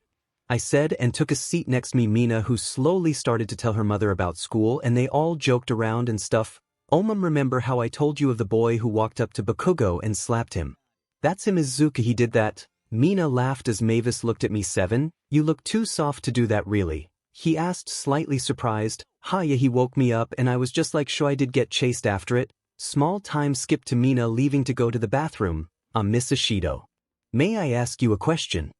I said, and took a seat next me. Mina, who slowly started to tell her mother about school, and they all joked around and stuff. Mom, remember how I told you of the boy who walked up to Bakugo and slapped him? That's him, Izuku, he did that. Mina laughed as Mavis looked at me. 7, you look too soft to do that, really? He asked, slightly surprised. Yeah, he woke me up and I was just like, sure, I did get chased after it. Small time skip to Mina leaving to go to the bathroom. Miss Ishido, may I ask you a question?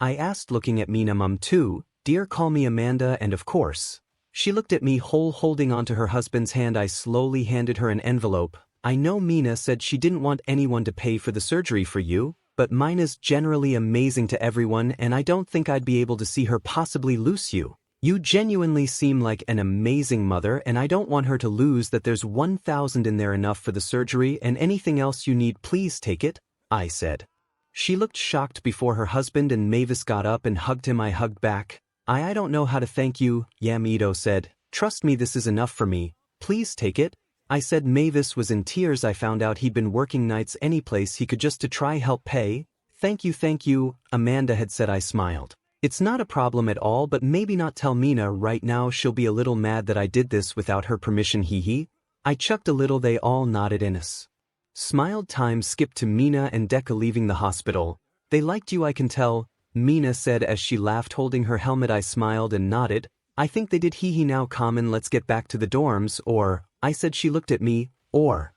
I asked, looking at Mina. Mum too. Dear, call me Amanda, and of course. She looked at me, holding onto her husband's hand. I slowly handed her an envelope. I know Mina said she didn't want anyone to pay for the surgery for you, but Mina's generally amazing to everyone and I don't think I'd be able to see her possibly lose you. You genuinely seem like an amazing mother and I don't want her to lose that. There's 1,000 in there, enough for the surgery, and anything else you need, please take it, I said. She looked shocked before her husband and Mavis got up and hugged him. I hugged back. I don't know how to thank you, Yam-Ito said. Trust me, this is enough for me. Please take it, I said. Mavis was in tears. I found out he'd been working nights any place he could just to try help pay. Thank you, Amanda had said. I smiled. It's not a problem at all, but maybe not tell Mina right now. She'll be a little mad that I did this without her permission, hee. I chucked a little. They all nodded in us. Smiled. Time skipped to Mina and Deku leaving the hospital. They liked you, I can tell, Mina said as she laughed, holding her helmet. I smiled and nodded. I think they did, hee. Now Common, let's get back to the dorms, or, I said. She looked at me. Or,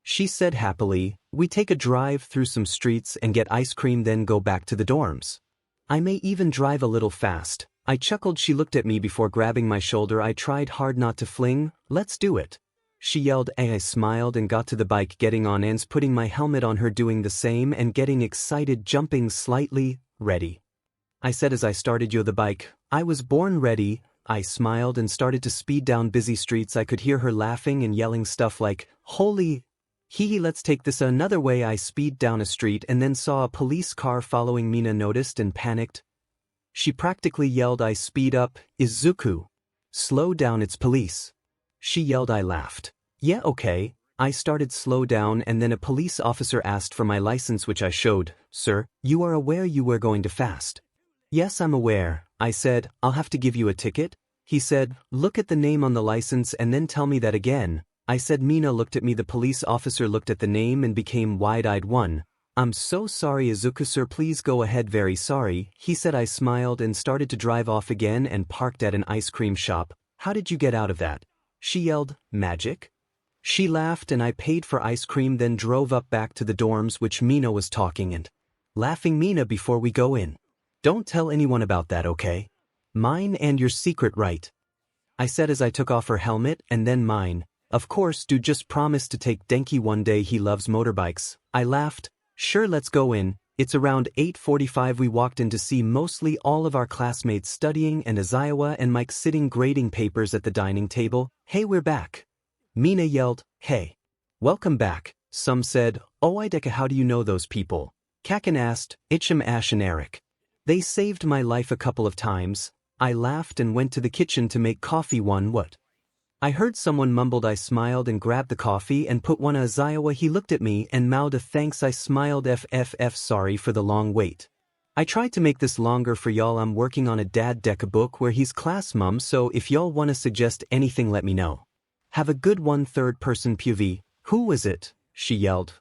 she said happily, we take a drive through some streets and get ice cream, then go back to the dorms. I may even drive a little fast, I chuckled. She looked at me before grabbing my shoulder. I tried hard not to fling. Let's do it, she yelled. I smiled and got to the bike, getting on ends, putting my helmet on her, doing the same and getting excited, jumping slightly. Ready, I said as I started the bike. I was born ready. I smiled and started to speed down busy streets. I could hear her laughing and yelling stuff like, holy hee, let's take this another way. I speed down a street and then saw a police car following. Mina noticed and panicked. She practically yelled. I speed up. Izuku, slow down, it's police, she yelled. I laughed. Yeah, okay. I started slow down and then a police officer asked for my license, which I showed. Sir, you are aware you were going too fast? Yes, I'm aware, I said. I'll have to give you a ticket, he said. Look at the name on the license and then tell me that again, I said. Mina looked at me. The police officer looked at the name and became wide-eyed. I'm so sorry, Izuku sir, please go ahead. Very sorry, he said. I smiled and started to drive off again and parked at an ice cream shop. How did you get out of that? She yelled. Magic? She laughed and I paid for ice cream, then drove up back to the dorms, which Mina was talking and laughing. Mina, before we go in, don't tell anyone about that, okay? Mine and your secret, right? I said as I took off her helmet. And then mine. Of course, dude, just promise to take Denki one day, he loves motorbikes. I laughed. Sure, let's go in. It's around 8:45. We walked in to see mostly all of our classmates studying and Aizawa and Mike sitting grading papers at the dining table. Hey, we're back, Mina yelled. Hey, welcome back, some said. Oh, Deku, how do you know those people? Kakin asked, 𝗬𝗓𝗏𝗡𝗏. They saved my life a couple of times. I laughed and went to the kitchen to make coffee. What? I heard someone mumbled. I smiled and grabbed the coffee and put one. 𝗧𝗏𝗏. He looked at me and mouthed a thanks. I smiled. Sorry for the long wait. I tried to make this longer for y'all. I'm working on a 𝗕𝗏𝗍 book where he's class mum, so if y'all wanna suggest anything let me know. Have a good one. Third person POV. Who was it? She yelled.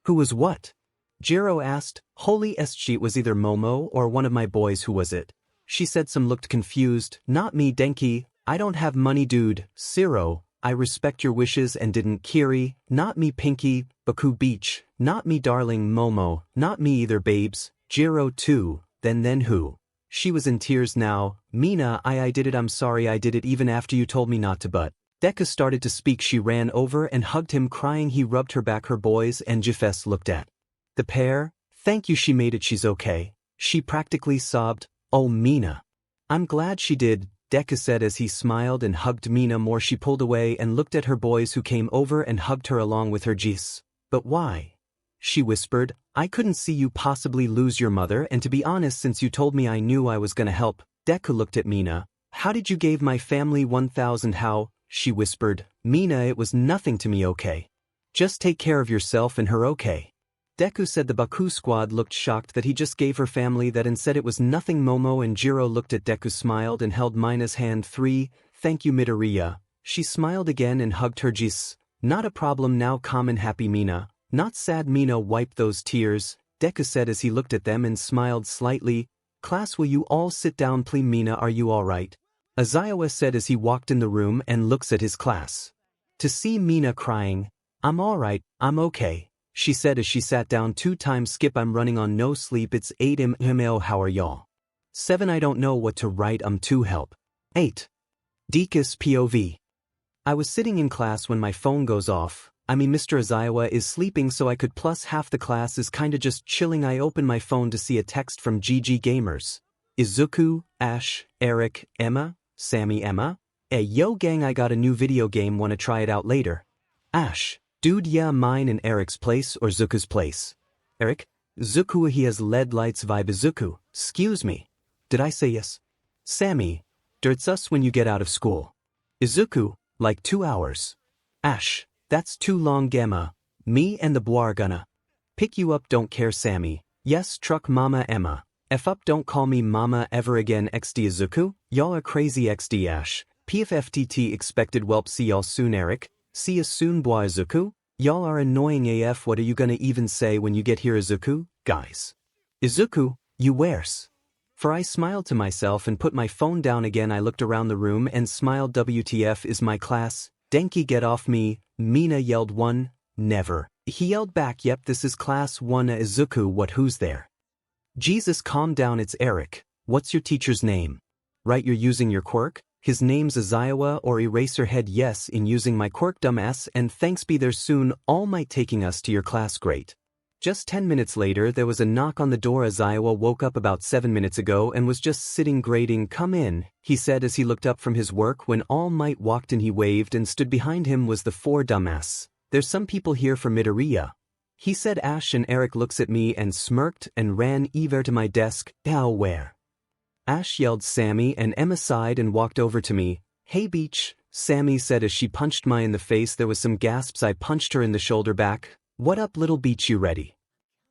Who was what? Jiro asked. 𝗧𝗏𝗏 was either Momo or one of my boys. Who was it? She said. Some looked confused. Not me, Denki. I don't have money, dude. 𝗧𝗏. I respect your wishes and didn't. 𝗧𝗏. Not me, Pinky. Baku Beach. Not me, darling. Momo. Not me either, babes. Jiro too. Then who? She was in tears now. Mina, I did it. I'm sorry I did it even after you told me not to. But Deku started to speak. She ran over and hugged him crying. He rubbed her back. Her boys and Jeffess looked at the pair. Thank you, she made it. She's okay. She practically sobbed. Oh, Mina. I'm glad she did, Deku said as he smiled and hugged Mina more. She pulled away and looked at her boys who came over and hugged her along with her 𝗔𝗂𝘁𝗵𝗏. But why? She whispered. I couldn't see you possibly lose your mother, and to be honest, since you told me I knew I was gonna help. Deku looked at Mina. How did you gave my family 1,000? How? She whispered. Mina, it was nothing to me, okay? Just take care of yourself and her, okay? Deku said. The Baku squad looked shocked that he just gave her family that and said it was nothing. Momo and Jiro looked at Deku, smiled and held Mina's hand. 3. Thank you, Midoriya. She smiled again and hugged her 𝗔𝗂𝘁𝗏. Not a problem now, calm and happy Mina. Not sad. Mina wiped those tears, Deku said as he looked at them and smiled slightly. Class, will you all sit down please? Mina, are you alright? 𝗧𝗏𝗏 said as he walked in the room and looks at his class. To see Mina crying. I'm alright, I'm okay, she said as she sat down. 2 times skip. I'm running on no sleep. It's 8 m. How are y'all? 7. I don't know what to write. To help. 8. Dekus POV. I was sitting in class when my phone goes off. Mr. 𝗧𝗏𝗏 is sleeping, so I could plus half the class is kinda just chilling. I open my phone to see a text from GG Gamers. Izuku, Ash, Eric, Emma, Sammy, Emma. Hey yo gang, I got a new video game, wanna try it out later? Ash, dude, yeah, mine and Eric's place or Zuku's place? Eric, Zuku, he has LED lights vibe. Izuku, excuse me, did I say yes? Sammy, dirt's us when you get out of school. Izuku, like 2 hours. Ash, that's too long. Gamma, me and the boy are gonna pick you up. Don't care. Sammy, yes, truck mama. Emma, F up, don't call me mama ever again. XD Izuku, y'all are crazy. XD Ash, PFFTT expected. Welp, see y'all soon. Eric, see ya soon. Boy Izuku, y'all are annoying AF. What are you gonna even say when you get here? Izuku, guys. Izuku, you where's? For I smiled to myself and put my phone down again. I looked around the room and smiled. WTF is my class? Denki, get off me. Mina yelled. 1, never. He yelled back, yep, this is class 1. Izuku, what, who's there? Jesus, calm down, it's Eric. What's your teacher's name? Right, you're using your quirk? His name's 𝗧𝗏𝗏 or Eraserhead. Yes, in using my quirk, dumbass, and thanks, be there soon. All Might taking us to your class. Great. Just 10 minutes later there was a knock on the door. 𝗧𝗏𝗏 woke up about 7 minutes ago and was just sitting grading. Come in, he said as he looked up from his work. When All Might walked in he waved, and stood behind him was the 4 dumbass. There's some people here for Midoriya, he said. Ash and Eric looks at me and smirked and ran over to my desk. Where? Ash yelled. Sammy, and Emma sighed and walked over to me. Hey Beach, Sammy said as she punched me in the face. There was some gasps. I punched her in the shoulder back. What up, little Beach, you ready?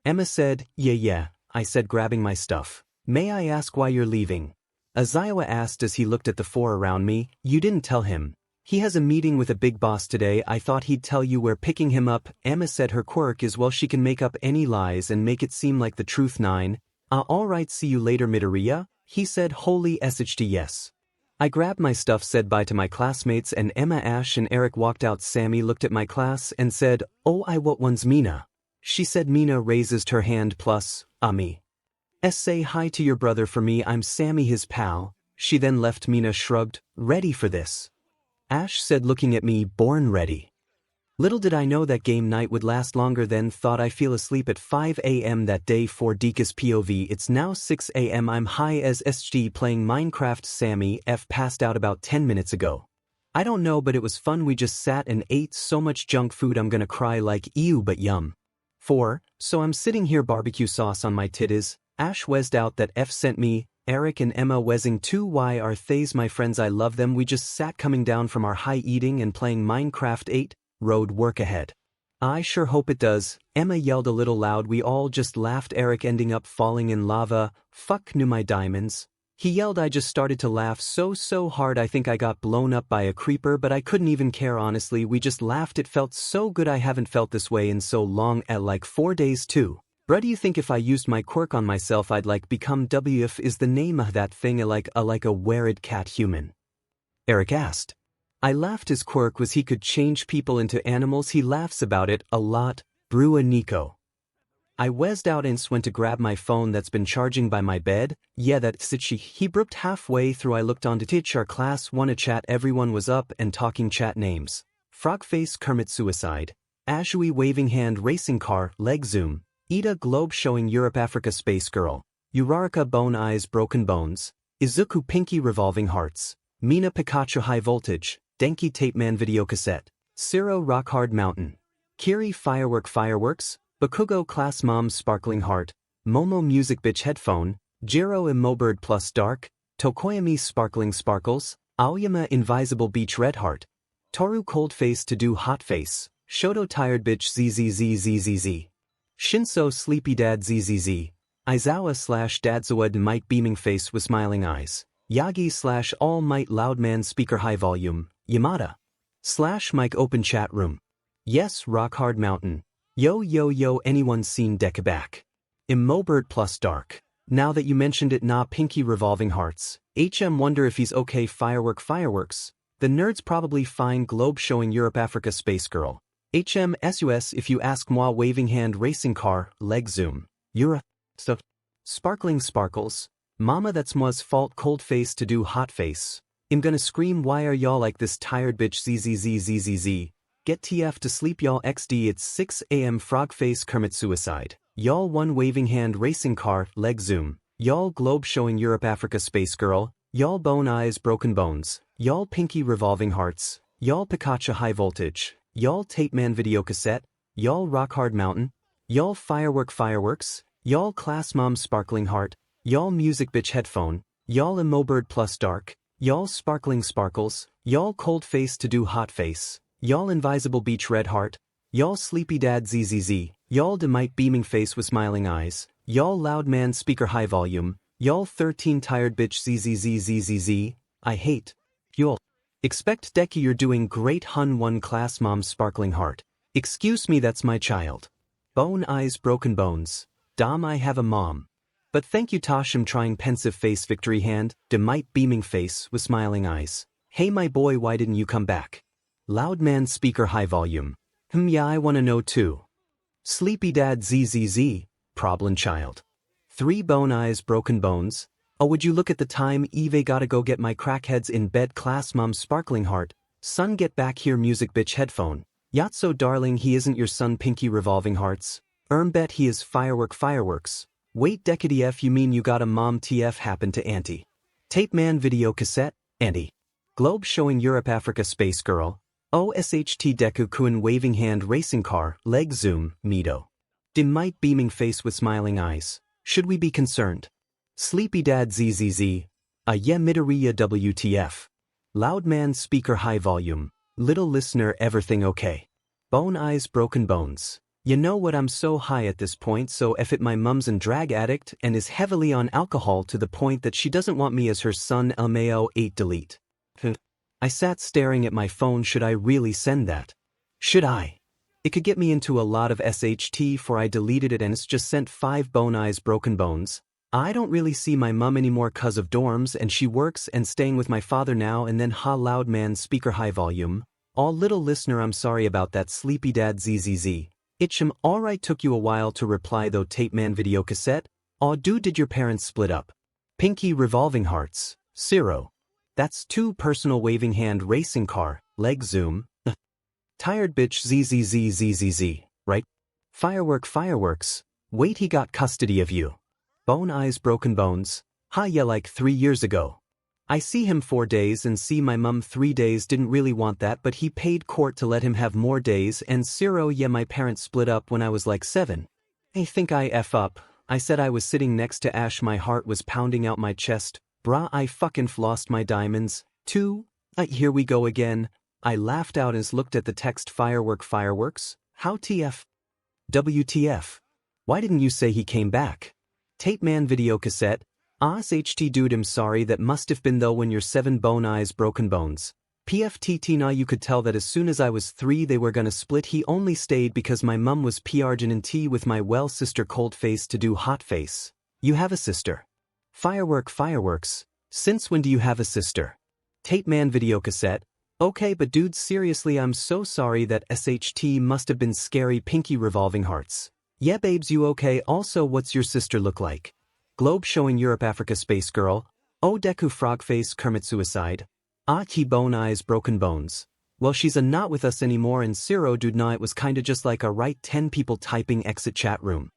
Emma said. Yeah, I said, grabbing my stuff. May I ask why you're leaving? 𝗧𝗏𝗏 asked as he looked at the 4 around me. You didn't tell him. He has a meeting with a big boss today. I thought he'd tell you we're picking him up. Emma said her quirk is, well, she can make up any lies and make it seem like the truth. 9. Alright, see you later, Midoriya, he said. Holy 𝗧𝗏𝗏, yes. I grabbed my stuff, said bye to my classmates, and Emma, Ash, and Eric walked out. Sammy looked at my class and said, oh, what one's Mina? She said. Mina raised her hand. Plus, me. Say hi to your brother for me. I'm Sammy, his pal. She then left. Mina shrugged. Ready for this? Ash said, looking at me. Born ready. Little did I know that game night would last longer than thought. I fell asleep at 5 a.m. that day. For Dekus POV, it's now 6 a.m. I'm high as 𝗧𝗏 playing Minecraft. Sammy F passed out about 10 minutes ago. I don't know, but it was fun. We just sat and ate so much junk food I'm gonna cry like ew, but yum. 4. So I'm sitting here barbecue sauce on my titties, Ash wezzed out that F sent me, Eric and Emma wezzing too why are theys my friends I love them we just sat coming down from our high eating and playing Minecraft 8, road work ahead. I sure hope it does, Emma yelled a little loud we all just laughed Eric ending up falling in lava, fuck knew my diamonds. He yelled I just started to laugh so hard I think I got blown up by a creeper but I couldn't even care honestly we just laughed it felt so good I haven't felt this way in so long at like 4 days too. Bruh do you think if I used my quirk on myself I'd like become WF is the name of that thing like a weird cat human? Eric asked. I laughed his quirk was he could change people into animals he laughs about it a lot, Brewa Nico. I wezzed out and went to grab my phone that's been charging by my bed, yeah that's it he brooked halfway through I looked onto teach our class wanna chat everyone was up and talking chat names. Frogface Kermit Suicide, Azhui waving hand racing car, leg zoom. Ida globe showing Europe Africa space girl, Uraraka bone eyes broken bones, Izuku pinky revolving hearts, Mina Pikachu high voltage, Denki tape man video cassette, Ciro rock hard mountain, Kiri fireworks, Bakugo class mom sparkling heart, Momo music bitch headphone, 𝗔𝗂𝗵𝗲 plus dark, Tokoyami sparkling sparkles, Aoyama invisible beach red heart, Toru cold face to do hot face, Shoto tired bitch zzzzzzz. Shinso sleepy dad zzz, Aizawa / dadzawad might beaming face with smiling eyes, Yagi / all might loud man speaker high volume, Yamada / mic open chat room. Yes rock hard mountain, yo anyone seen Deku 𝗵𝗲 plus dark. Now that you mentioned it nah pinky revolving hearts, wonder if he's okay fireworks, the nerds probably fine globe showing Europe Africa space girl. sus if you ask moi waving hand racing car, leg zoom, Eura, so, sparkling sparkles, mama that's moi's fault cold face to do hot face, I'm gonna scream why are y'all like this tired bitch zzzzzzz, get TF to sleep y'all xd it's 6 AM frog face Kermit Suicide, y'all one waving hand racing car, leg zoom, y'all globe showing Europe Africa space girl, y'all bone eyes broken bones, y'all pinky revolving hearts, y'all Pikachu high voltage. Y'all tape man video cassette, y'all rock hard mountain, y'all fireworks, y'all class mom sparkling heart, y'all music bitch headphone, y'all 𝗵𝗲 plus dark, y'all sparkling sparkles, y'all cold face to do hot face, y'all invisible beach red heart, y'all sleepy dad zzz, y'all might beaming face with smiling eyes, y'all loud man speaker high volume, y'all 13 tired bitch zzz, I hate y'all. Expect Deku you're doing great hun one class mom sparkling heart. Excuse me that's my child. Bone eyes broken bones. Dom I have a mom. But thank you Tosh I'm trying pensive face victory hand, might beaming face with smiling eyes. Hey my boy why didn't you come back? Loud man speaker high volume. Yeah I wanna know too. Sleepy dad zzz, problem child. 3 bone eyes broken bones. Oh would you look at the time Eve gotta go get my crackheads in bed class mom sparkling heart, son get back here music bitch headphone, Yatso darling he isn't your son pinky revolving hearts, bet he is fireworks, wait DekuDF you mean you got a mom TF happened to auntie. Tape man video cassette, auntie. Globe showing Europe Africa space girl, OSHT Deku-kun waving hand racing car, leg zoom, Mido. Might beaming face with smiling eyes, should we be concerned? Sleepy dad zzz, yeah midoriya WTF. Loud man speaker high volume, little listener everything okay. Bone eyes broken bones. You know what I'm so high at this point so if it my mum's an drag addict and is heavily on alcohol to the point that she doesn't want me as her son LMAO 8 delete. I sat staring at my phone should I really send that? Should I? It could get me into a lot of SHT for I deleted it and it's just sent 5 bone eyes broken bones. I don't really see my mum anymore cause of dorms and she works and staying with my father now and then ha loud man speaker high volume. All little listener I'm sorry about that sleepy dad zzz. Alright took you a while to reply though tape man video cassette. Aw dude did your parents split up? Pinky revolving hearts, Ciro. That's 2 personal waving hand racing car, leg zoom. Tired bitch zzz, right? Fireworks, wait he got custody of you. Bone eyes broken bones, yeah like 3 years ago. I see him 4 days and see my mum 3 days didn't really want that but he paid court to let him have more days and Ciro yeah my parents split up when I was like 7. I think I F up. I said I was sitting next to Ash, my heart was pounding out my chest. Bruh, I fucking lost my diamonds. 2. Here we go again. I laughed out and looked at the text fireworks. How TF? WTF? Why didn't you say he came back? Tape man video cassette. 𝗧𝗵𝗲 dude, I'm sorry, that must have been though when you're 7 bone eyes broken bones. PFTT now you could tell that as soon as I was 3 they were gonna split. He only stayed because my mum was 𝗵𝗃𝗏 with my well sister cold face to do hot face. You have a sister. Fireworks. Since when do you have a sister? Tape man video cassette. Okay, but dude, seriously, I'm so sorry. That 𝗧𝗵𝗲 must have been scary. Pinky revolving hearts. Yeah babes, you okay? Also, what's your sister look like? Globe showing Europe Africa space girl. Deku frogface 𝗕𝗏𝗃 𝐻𝐩𝐢𝐳𝐧 bone eyes broken bones. Well, she's not with us anymore, and Zero dude, nah, it was kinda just like a right 10 people typing exit chat room.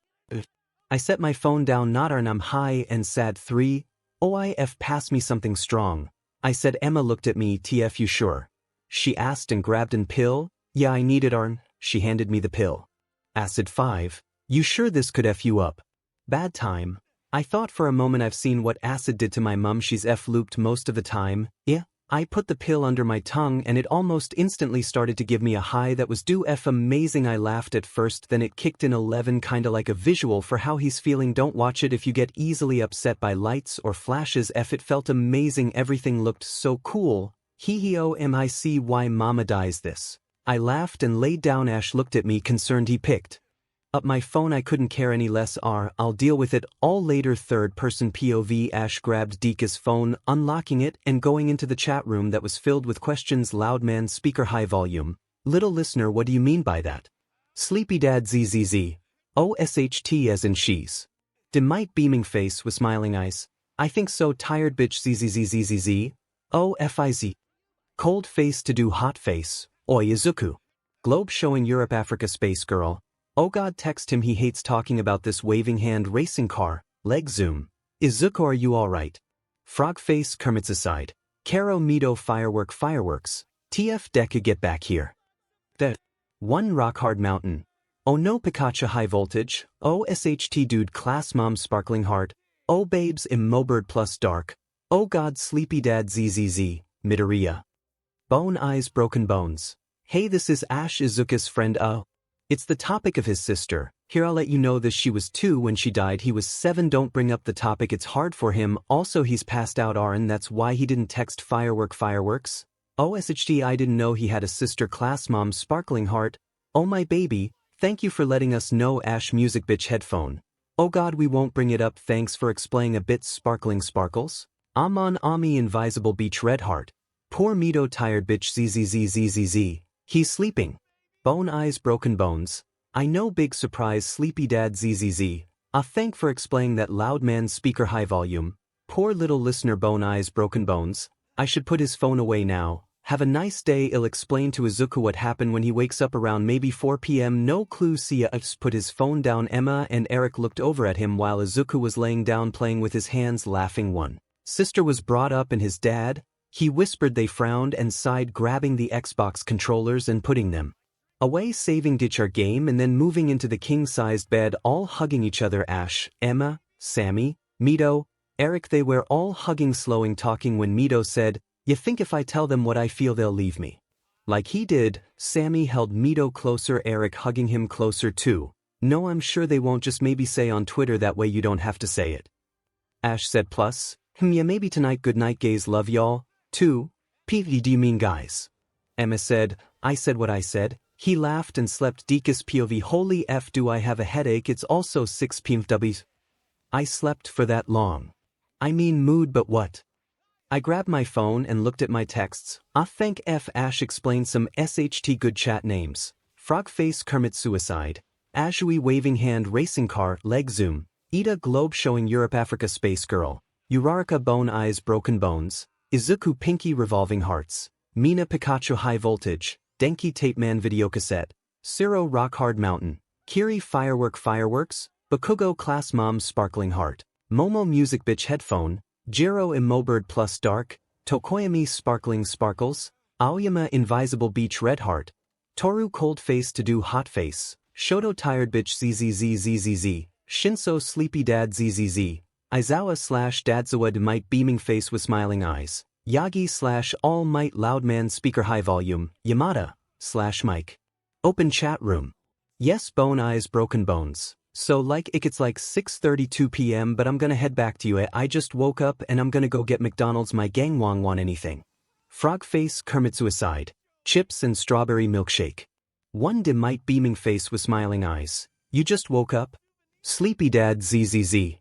I set my phone down, not and I'm high and sad. 3. OIF, pass me something strong. I said. Emma looked at me. TF, you sure? She asked and grabbed an pill. Yeah, I need it, Arn. She handed me the pill. Acid. 5. You sure this could F you up? Bad time. I thought for a moment I've seen what acid did to my mum. She's F-looped most of the time. Yeah. I put the pill under my tongue and it almost instantly started to give me a high that was do F amazing. I laughed at first, then it kicked in 11, kinda like a visual for how he's feeling. Don't watch it if you get easily upset by lights or flashes. F, it felt amazing, everything looked so cool. 𝐒𝐩𝐢𝐚𝐼𝐶, why mama dies this. I laughed and laid down. Ash looked at me concerned. He picked up my phone. I couldn't care any less. I'll deal with it all later. Third person POV. Ash grabbed Deeka's phone, unlocking it and going into the chat room that was filled with questions. Loud man speaker, high volume. Little listener, what do you mean by that? Sleepy dad 𝗧𝗧𝗧. 𝗧𝗏 as in she's. 𝗕𝗏𝗃 beaming face with smiling eyes. I think so. Tired bitch 𝗧𝗧𝗧𝗧𝗧. 𝗳𝗏𝗧𝗧𝗧. Cold face to do hot face. 𝗧𝗑𝗧𝗠. Globe showing Europe Africa space girl. Oh god, text him, he hates talking about this. Waving hand racing car, leg zoom. 𝗧𝗑𝗧𝗠, are you alright? Frog face 𝗕𝗏𝗧𝗧𝗧. Caro Mito fireworks. TF Deku, get back here. The 1 rock hard mountain. Oh no Pikachu high voltage. 𝗧𝗵𝗲 dude class mom sparkling heart. Oh babes 𝗵𝗏𝗧𝗏 plus dark. Oh god sleepy dad 𝗧𝗧𝗧𝗧. Midoriya. Bone eyes broken bones. Hey, this is Ash, 𝗧𝗑𝗧's friend. It's the topic of his sister. Here, I'll let you know this. She was 2 when she died. He was 7. Don't bring up the topic, it's hard for him. Also, he's passed out, and that's why he didn't text fireworks. 𝗧𝗵𝗲, I didn't know he had a sister. Class mom sparkling heart. Oh my baby, thank you for letting us know. Ash music bitch headphone. Oh god, we won't bring it up. Thanks for explaining a bit. Sparkling sparkles. Amon Ami invisible beach red heart. Poor Mito tired bitch 𝗧𝗧𝗧𝗧𝗧. He's sleeping. Bone eyes broken bones. I know, big surprise. Sleepy dad 𝗧𝗧𝗧𝗧. Thank for explaining that. Loud man speaker high volume. Poor little listener. Bone eyes broken bones. I should put his phone away now. Have a nice day. I'll explain to 𝗧𝗑𝗧 what happened when he wakes up around maybe 4 p.m. No clue. See ya. Put his phone down. Emma and Eric looked over at him while 𝗧𝗑𝗧 was laying down playing with his hands, laughing. One sister was brought up and his dad. He whispered. They frowned and sighed, grabbing the Xbox controllers and putting them away, saving ditch our game and then moving into the king-sized bed, all hugging each other. Ash, Emma, Sammy, Mito, Eric, they were all hugging, slowing, talking when Mito said, "You think if I tell them what I feel they'll leave me?" Like he did. Sammy held Mito closer, Eric hugging him closer too. "No, I'm sure they won't, just maybe say on Twitter, that way you don't have to say it." Ash said, "Plus, yeah, maybe tonight. Good night gays, love y'all." 2. PV, do you mean guys? Emma said. I said what I said. He laughed and slept. Deeka's POV. Holy F, do I have a headache? It's also 6 p.m. I slept for that long. I mean mood, but what? I grabbed my phone and looked at my texts. Thank F. Ash explained some 𝗧𝗵𝗲 good chat names. Frogface 𝗕𝗏𝗧𝗧𝗧𝗧. Ashui waving hand racing car, leg zoom. Ida globe showing Europe Africa space girl. Uraraka bone eyes broken bones. 𝗧𝗑𝗧 pinky revolving hearts. Mina Pikachu high voltage. Denki tape man video cassette. Zero rock hard mountain. Kiri fireworks. Bakugo class mom sparkling heart. Momo music bitch headphone. Jiro 𝗵𝗏𝗧𝗏 plus dark. Tokoyami sparkling sparkles. Aoyama invisible beach red heart. Toru cold face to do hot face. Shoto tired bitch 𝐒𝐬𝐬𝐧𝐬, Shinso sleepy dad 𝐒𝐬𝐬, 𝐈𝐧𝐿𝐴/𝗏𝗧𝗏 might beaming face with smiling eyes, Yagi/all might loud man speaker high volume, Yamada/Mike. Open chat room. Yes bone eyes broken bones. So like it's like 6:32 p.m. but I'm gonna head back to you. I just woke up and I'm gonna go get McDonald's. My gang want anything. Frog face 𝗕𝗏𝗃 chips and strawberry milkshake. One dim might beaming face with smiling eyes. You just woke up? Sleepy dad 𝗧𝗏.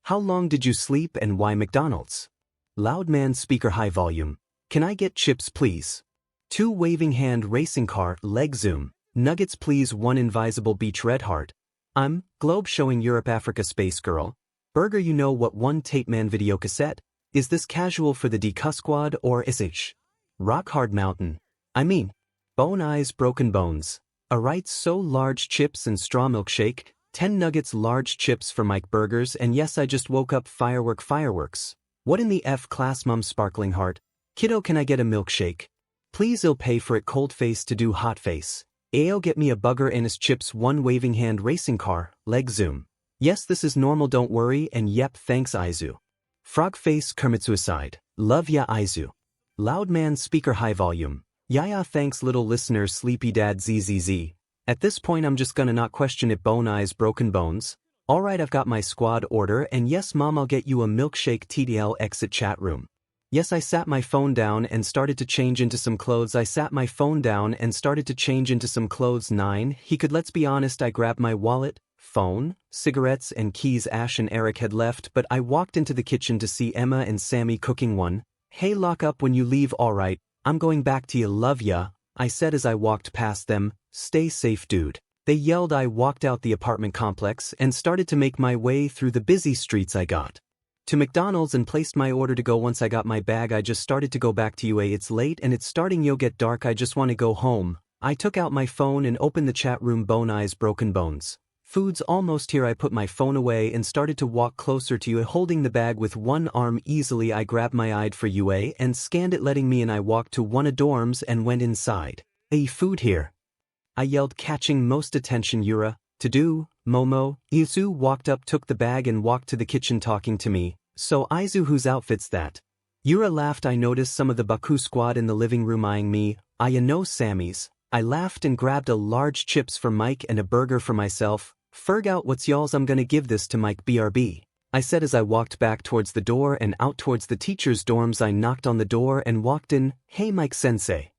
How long did you sleep and why McDonald's? Loud man speaker high volume. Can I get chips please? 2 waving hand racing car leg zoom. Nuggets please. 1 invisible beach red heart. I'm globe showing Europe Africa space girl. Burger you know what 1 tape man video cassette? Is this casual for the deku squad or is it? Rock hard mountain. I mean. Bone eyes broken bones. Alright so large chips and straw milkshake. 10 nuggets large chips for Mike burgers and yes I just woke up fireworks. What in the F class mum sparkling heart? Kiddo can I get a milkshake? Please I'll pay for it cold face to do hot face. Ayo get me a bugger and his chips 1 waving hand racing car, leg zoom. Yes this is normal don't worry and yep thanks Aizu. Frog face 𝗕𝗏𝗃 love ya Aizu. Loud man speaker high volume. Yaya thanks little listener sleepy dad 𝗧𝗏. At this point I'm just gonna not question it bone eyes broken bones. Alright I've got my squad order and yes mom I'll get you a milkshake TDL exit chat room. Yes I sat my phone down and started to change into some clothes. 9 he could let's be honest I grabbed my wallet, phone, cigarettes and keys. Ash and Eric had left but I walked into the kitchen to see Emma and Sammy cooking one. Hey lock up when you leave alright, I'm going back to you love ya, I said as I walked past them, stay safe dude. They yelled. I walked out the apartment complex and started to make my way through the busy streets. I got to McDonald's and placed my order to go. Once I got my bag I just started to go back to UA. It's late and it's starting to get dark. I just want to go home. I took out my phone and opened the chat room. Bone eyes broken bones. Food's almost here. I put my phone away and started to walk closer to you holding the bag with 1 arm easily. I grabbed my ID for UA and scanned it letting me in. I walked to one of dorms and went inside. Hey food here. I yelled catching most attention. Yura, to do, Momo, Izu walked up took the bag and walked to the kitchen talking to me. So Aizu whose outfit's that? Yura laughed. I noticed some of the Baku squad in the living room eyeing me. I know Sammy's. I laughed and grabbed a large chips for Mike and a burger for myself. Ferg out what's y'all's I'm gonna give this to Mike BRB. I said as I walked back towards the door and out towards the teachers' dorms. I knocked on the door and walked in. Hey Mike sensei.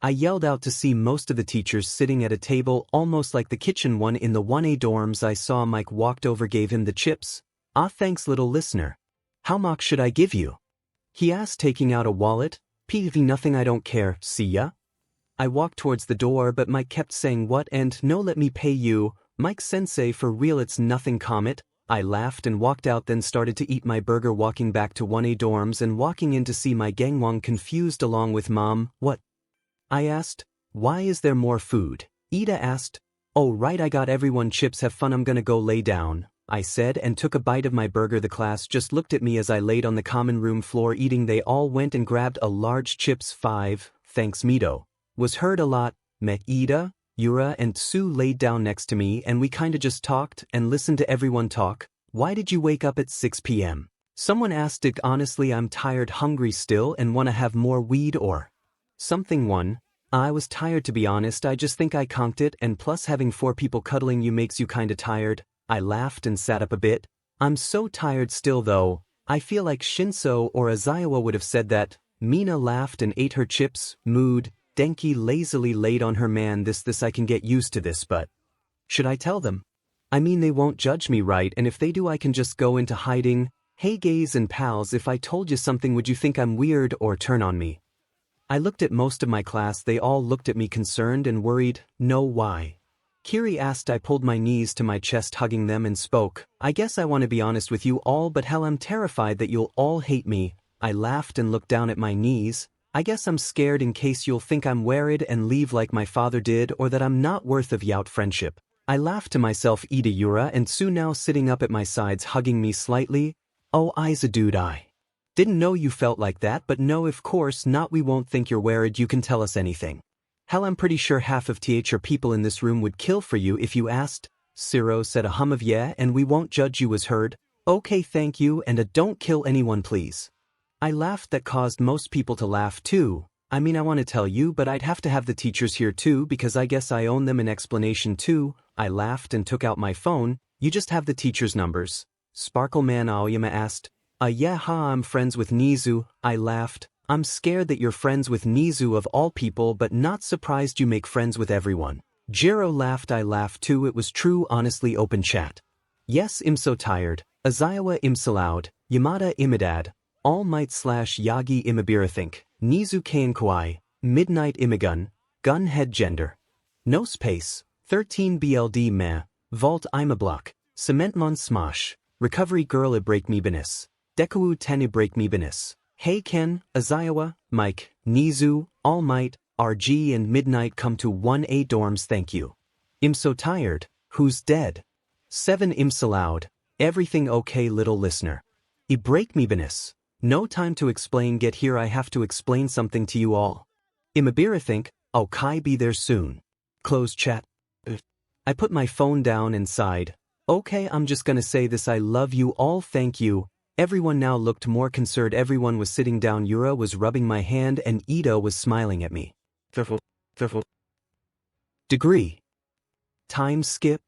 I yelled out to see most of the teachers sitting at a table almost like the kitchen one in the 1A dorms. I saw Mike walked over gave him the chips. Ah thanks little listener. How much should I give you? He asked taking out a wallet. PV nothing I don't care, see ya? I walked towards the door but Mike kept saying what and no let me pay you, Mike sensei for real it's nothing Comet. I laughed and walked out then started to eat my burger walking back to 1A dorms and walking in to see my gangwon confused along with mom. What? I asked. Why is there more food? Ida asked. Oh right I got everyone chips have fun I'm gonna go lay down, I said and took a bite of my burger. The class just looked at me as I laid on the common room floor eating. They all went and grabbed a large chips. 5, thanks Mito. Was heard a lot. Met Ida, Yura and Tsu laid down next to me and we kinda just talked and listened to everyone talk. Why did you wake up at 6 p.m? Someone asked it. Honestly I'm tired hungry still and wanna have more weed or something. I was tired to be honest. I just think I conked it and plus having 4 people cuddling you makes you kinda tired. I laughed and sat up a bit. I'm so tired still though. I feel like Shinso or Azayawa would have said that. Mina laughed and ate her chips. Mood. Denki lazily laid on her. Man this I can get used to this but should I tell them? I mean they won't judge me right and if they do I can just go into hiding. Hey gays and pals if I told you something would you think I'm weird or turn on me? I looked at most of my class. They all looked at me concerned and worried. No why? Kiri asked. I pulled my knees to my chest hugging them and spoke. I guess I want to be honest with you all but hell I'm terrified that you'll all hate me. I laughed and looked down at my knees. I guess I'm scared in case you'll think I'm worried and leave like my father did or that I'm not worth of yout friendship. I laughed to myself. Ida Yura and Tsu now sitting up at my sides hugging me slightly. Oh Isa dude I didn't know you felt like that but no of course not we won't think you're worried you can tell us anything. Hell, I'm pretty sure half of th people in this room would kill for you if you asked. 𝗧𝗫 said 𝗬𝗵𝗲, and we won't judge you was heard. Okay, thank you, and don't kill anyone please. I laughed. That caused most people to laugh too. I mean, I want to tell you, but I'd have to have the teachers here too because I guess I own them an explanation too. I laughed and took out my phone. You just have the teachers' numbers. Sparkleman Aoyama asked. Yeah, I'm friends with 𝗎𝗍. I laughed. I'm scared that you're friends with 𝗎𝗍 of all people, but not surprised you make friends with everyone. 𝗔𝗫 laughed. I laughed too. It was true, honestly. Open chat. Yes, I'm so tired. 𝗧𝗏𝗵𝗲 𝗵𝗲 𝗵𝗏 𝗔𝐬𝐻 midnight 𝗕𝗵𝗏 gunhead gender. No space. 13 BLD meh. Vault 𝗵𝗲 𝗵𝗵𝗲 smosh. Recovery girl 𝗕𝗵𝗵𝗔 deku-you-okay Hey Ken, 𝗧𝗏, Mike, 𝗎𝗍, All Might, RG and Midnight come to 1A dorms thank you. I'm so tired. Who's dead? 7 I'm so loud. Everything okay little listener. 𝗕𝗵𝗵𝗔. No time to explain, get here, I have to explain something to you all. 𝗕𝗵𝗵𝗔, okay be there soon. Close chat. I put my phone down and sighed. Okay, I'm just gonna say this, I love you all, thank you. Everyone now looked more concerned. Everyone was sitting down. Yura was rubbing my hand and Ito was smiling at me. Degree. Time skip.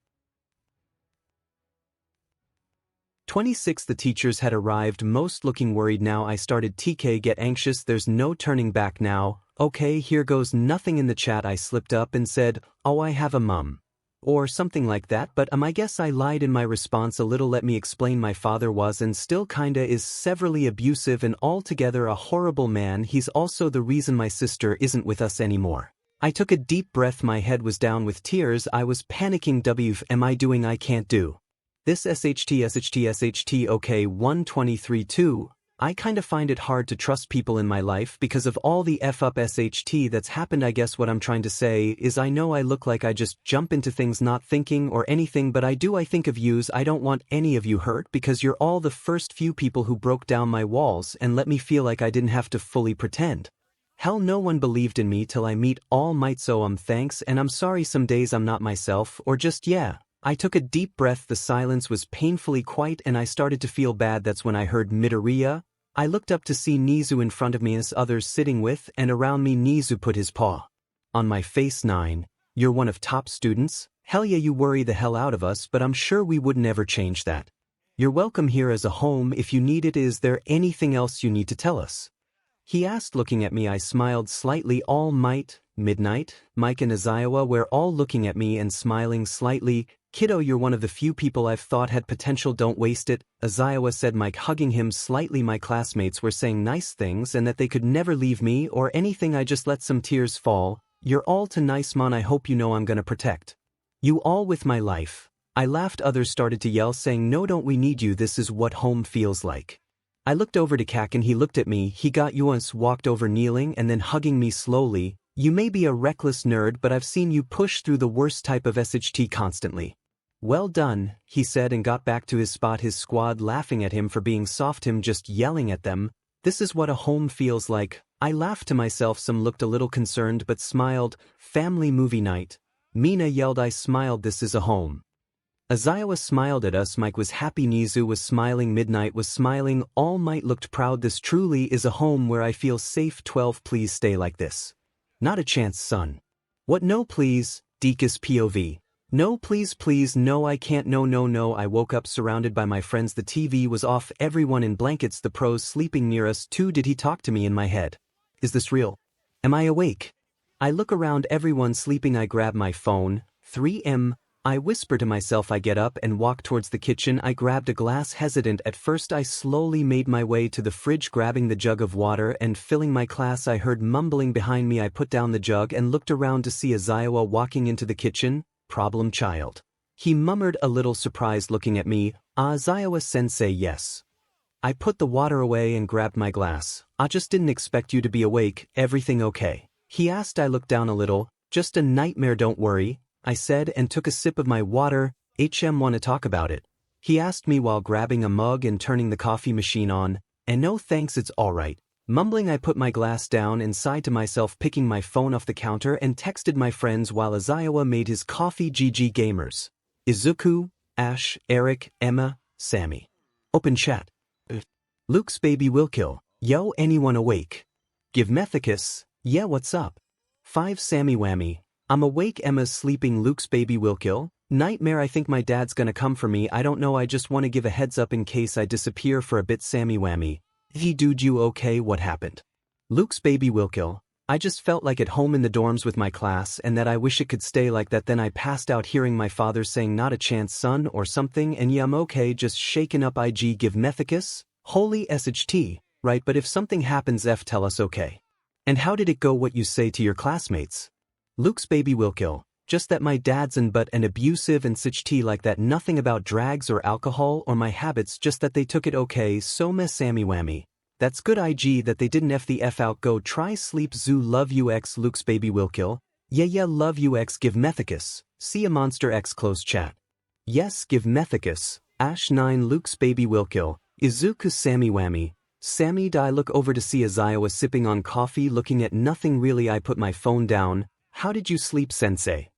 26. The teachers had arrived, most looking worried now. I started TK get anxious, there's no turning back now. Okay, here goes nothing in the chat. I slipped up and said, oh, I have a mum. Or something like that, but I guess I lied in my response a little. Let me explain. My father was and still kinda is severely abusive and altogether a horrible man. He's also the reason my sister isn't with us anymore. I took a deep breath, my head was down with tears. I was panicking. W am I doing? I can't do this. 𝗧𝗏𝗧𝗏 okay 123-2. I kinda find it hard to trust people in my life because of all the F up SHT that's happened. I guess what I'm trying to say is I know I look like I just jump into things not thinking or anything, but I think of yous. I don't want any of you hurt because you're all the first few people who broke down my walls and let me feel like I didn't have to fully pretend. Hell, no one believed in me till I meet All Might, so thanks, and I'm sorry some days I'm not myself or just yeah. I took a deep breath. The silence was painfully quiet and I started to feel bad. That's when I heard Midoriya. I looked up to see 𝗎𝗍 in front of me as others sitting with and around me. 𝗎𝗍 put his paw on my face. 9. You're one of top students? Hell yeah, you worry the hell out of us, but I'm sure we would never change that. You're welcome here as a home if you need it. Is there anything else you need to tell us? He asked, looking at me. I smiled slightly. All Might, Midnight, Mike and 𝗧𝗏 were all looking at me and smiling slightly. Kiddo, you're one of the few people I've thought had potential, don't waste it, 𝗧𝗏 said, Mike hugging him slightly. My classmates were saying nice things and that they could never leave me or anything. I just let some tears fall. You're all too nice, man. I hope you know I'm gonna protect you all with my life. I laughed. Others started to yell, saying, no, don't we need you, this is what home feels like. I looked over to Kak and he looked at me. He got once, walked over, kneeling and then hugging me slowly. You may be a reckless nerd, but I've seen you push through the worst type of SHT constantly. Well done, he said and got back to his spot. His squad laughing at him for being soft, him just yelling at them. This is what a home feels like. I laughed to myself. Some looked a little concerned but smiled. Family movie night. Mina yelled. I smiled. This is a home. 𝗧𝗏 smiled at us. Mike was happy. 𝗎𝗍 was smiling. Midnight was smiling. All Might looked proud. This truly is a home where I feel safe. 12. Please stay like this. Not a chance, son. What? No please, Dekus POV. No please, please, no I can't, no. I woke up surrounded by my friends. The TV was off, everyone in blankets, the pros sleeping near us too. Did he talk to me? In my head. Is this real? Am I awake? I look around, everyone sleeping. I grab my phone. 3M. I whisper to myself. I get up and walk towards the kitchen. I grabbed a glass. Hesitant at first, I slowly made my way to the fridge, grabbing the jug of water and filling my glass. I heard mumbling behind me. I put down the jug and looked around to see 𝗧𝗏 walking into the kitchen. Problem child. He murmured, a little surprised, looking at me. 𝗧𝗏 sensei, yes. I put the water away and grabbed my glass. I just didn't expect you to be awake. Everything okay? He asked. I looked down a little. Just a nightmare, don't worry, I said and took a sip of my water. Want to talk about it? He asked me while grabbing a mug and turning the coffee machine on. And no thanks, it's alright. Mumbling, I put my glass down and sighed to myself, picking my phone off the counter and texted my friends while 𝐒𝐳𝐿 made his coffee. GG gamers. 𝗧𝗂𝗏, Ash, Eric, Emma, Sammy. Open chat. 𝗧𝗵𝗲 yo, anyone awake? 𝗕𝗵𝗃𝗧, yeah, what's up? 5 𝗧𝗵𝗲, I'm awake. Emma's sleeping. 𝗧𝗵𝗲, nightmare, I think my dad's gonna come for me. I don't know, I just want to give a heads up in case I disappear for a bit. 𝗧𝗵𝗲, dude, you okay? What happened? 𝗧𝗵𝗲, I just felt like at home in the dorms with my class and that I wish it could stay like that. Then I passed out hearing my father saying not a chance son or something, and yeah, I'm okay, just shaken up. 𝗕𝗵𝗵𝗃𝗧, holy sh, right? But if something happens, tell us, okay? And how did it go? What you say to your classmates? 𝗧𝗵𝗲, just that my dad's an abusive and sh like that. Nothing about drags or alcohol or my habits, just that they took it okay. So 𝗧𝗵𝗲, that's good. that they didn't the f out. Go try sleep. zoo love you x. 𝗧𝗵𝗲, yeah love you x. 𝗕𝗵𝗃𝗧, see a monster x. Close chat. Yes, 𝗕𝗵𝗃𝗧, Ash 9 𝗧𝗵𝗲, 𝗧𝗂𝗏 Sammy. I look over to see 𝐒𝐳𝐿 sipping on coffee, looking at nothing really. I put my phone down. How did you sleep, sensei?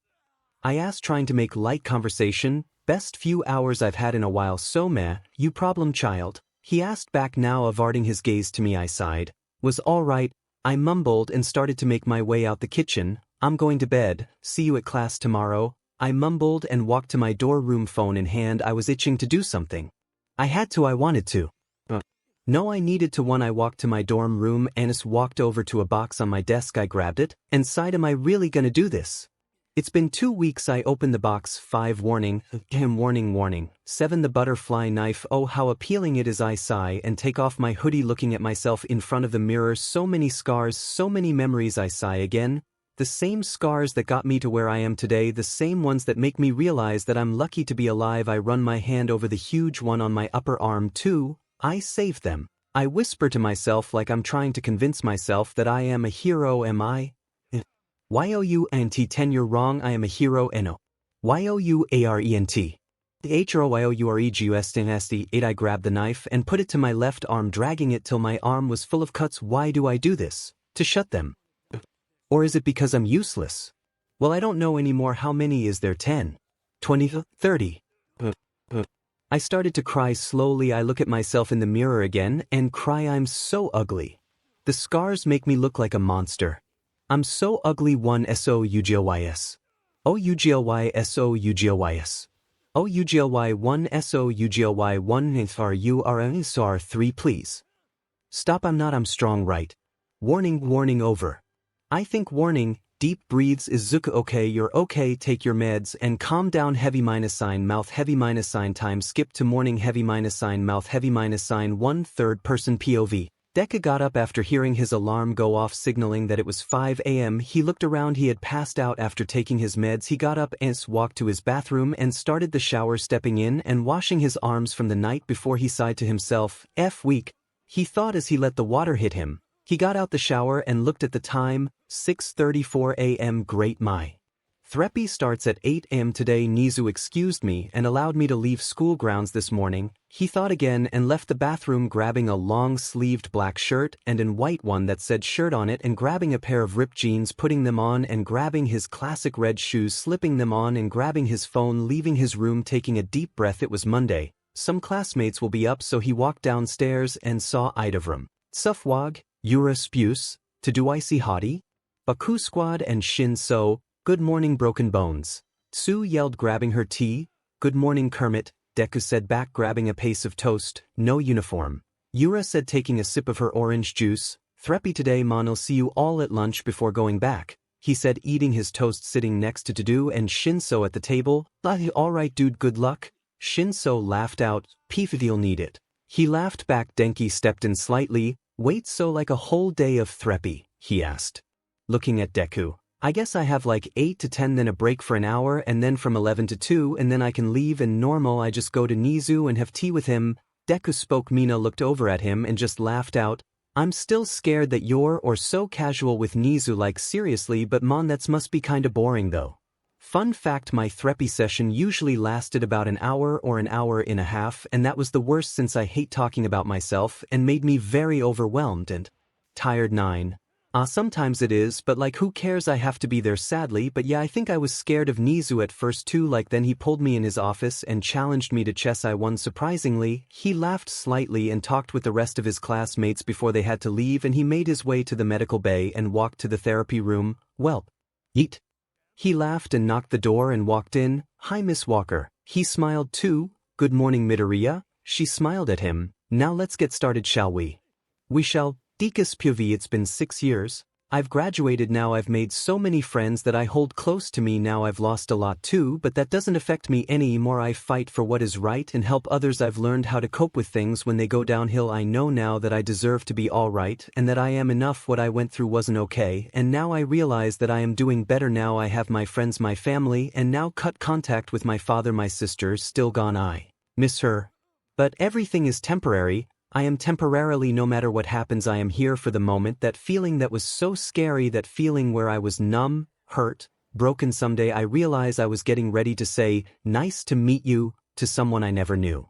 I asked, trying to make light conversation. Best few hours I've had in a while. So meh, you problem child? He asked back, now averting his gaze to me. I sighed. Was alright, I mumbled and started to make my way out the kitchen. I'm going to bed, see you at class tomorrow. I mumbled and walked to my dorm, phone in hand. I was itching to do something. I wanted to. No, I needed to. When I walked to my dorm room, Anis walked over to a box on my desk. I grabbed it and sighed, am I really gonna do this? It's been 2 weeks. I opened the box. 5 warning, warning. 7 the butterfly knife. Oh, how appealing it is. I sigh and take off my hoodie, looking at myself in front of the mirror. So many scars, so many memories. I sigh again. The same scars that got me to where I am today, the same ones that make me realize that I'm lucky to be alive. I run my hand over the huge one on my upper arm too. I saved them. I whisper to myself like I'm trying to convince myself that I am a hero. Am I? YOUNT 10, you're wrong. I am a hero. No. YOUARENT. HROYOUREGUSTNST 8. I grabbed the knife and put it to my left arm, dragging it till my arm was full of cuts. Why do I do this? To shut them? Or is it because I'm useless? Well, I don't know anymore. How many is there? 10? 20? 30? I started to cry slowly. I look at myself in the mirror again and cry. I'm so ugly. The scars make me look like a monster. I'm so ugly. 1 SOUGLYS. OUGLY SOUGLYS. OUGLY 1 SOUGLY 1 FRURNSR 3. Please. Stop. I'm not. I'm strong, right? Warning over. I think warning. Deep breathes. 𝗧𝗂𝗏, you're okay, take your meds and calm down. 𝗕𝗵𝗏 𝗕 time. Skip to morning. 𝗕𝗵𝗏 1 third person POV. Deku got up after hearing his alarm go off, signaling that it was 5 a.m. He looked around. He had passed out after taking his meds. He got up and walked to his bathroom and started the shower, stepping in and washing his arms from the night before. He sighed to himself, F weak, he thought as he let the water hit him. He got out the shower and looked at the time, 6:34 a.m. Great, my therapy starts at 8 a.m. today. 𝗎𝗓 excused me and allowed me to leave school grounds this morning. He thought again and left the bathroom, grabbing a long-sleeved black shirt and an white one that said shirt on it, and grabbing a pair of ripped jeans, putting them on, and grabbing his classic red shoes, slipping them on, and grabbing his phone, leaving his room, taking a deep breath. It was Monday. Some classmates will be up, so he walked downstairs and saw 𝗳𝗲𝗏, 𝗧𝗏𝗏, 𝗬𝗏, 𝗬𝗏𝗏, Baku Squad, and Shin So. Good morning, broken bones. Tsu yelled, grabbing her tea. Good morning, Kermit, Deku said back, grabbing a piece of toast. No uniform. Yura said, taking a sip of her orange juice. Threppy today, Mon, I'll see you all at lunch before going back, he said, eating his toast, sitting next to Dedu and Shinso at the table. Alright dude, good luck. Shinso laughed out, you'll need it. He laughed back. Denki stepped in slightly. Wait, so like a whole day of Threppy? He asked. Looking at Deku. I guess I have like 8 to 10, then a break for an hour, and then from 11 to 2, and then I can leave, and normal I just go to 𝗎𝗓 and have tea with him. Deku spoke. Mina looked over at him and just laughed out. I'm still scared that you're or so casual with 𝗎𝗓, like seriously, but Mon, that's must be kinda boring though. Fun fact, my Threppy session usually lasted about an hour or an hour and a half, and that was the worst since I hate talking about myself and made me very overwhelmed, and tired 9. Sometimes it is, but like who cares, I have to be there sadly. But yeah, I think I was scared of Nizu at first too. Like then he pulled me in his office and challenged me to chess. I won surprisingly. He laughed slightly and talked with the rest of his classmates before they had to leave, and he made his way to the medical bay and walked to the therapy room. Well, eat. He laughed and knocked the door and walked in. Hi Miss Walker. He smiled too. Good morning Midoriya. She smiled at him. Now let's get started, shall we? We shall. 𝗕𝗏𝗄𝐵. It's been 6 years. I've graduated now. I've made so many friends that I hold close to me now. I've lost a lot too, but that doesn't affect me anymore. I fight for what is right and help others. I've learned how to cope with things when they go downhill. I know now that I deserve to be alright and that I am enough. What I went through wasn't okay, and now I realize that I am doing better now. I have my friends, my family, and now cut contact with my father. My sister's still gone. I miss her. But everything is temporary. I am temporarily, no matter what happens, I am here for the moment. That feeling that was so scary, that feeling where I was numb, hurt, broken. Someday I realized I was getting ready to say, nice to meet you, to someone I never knew.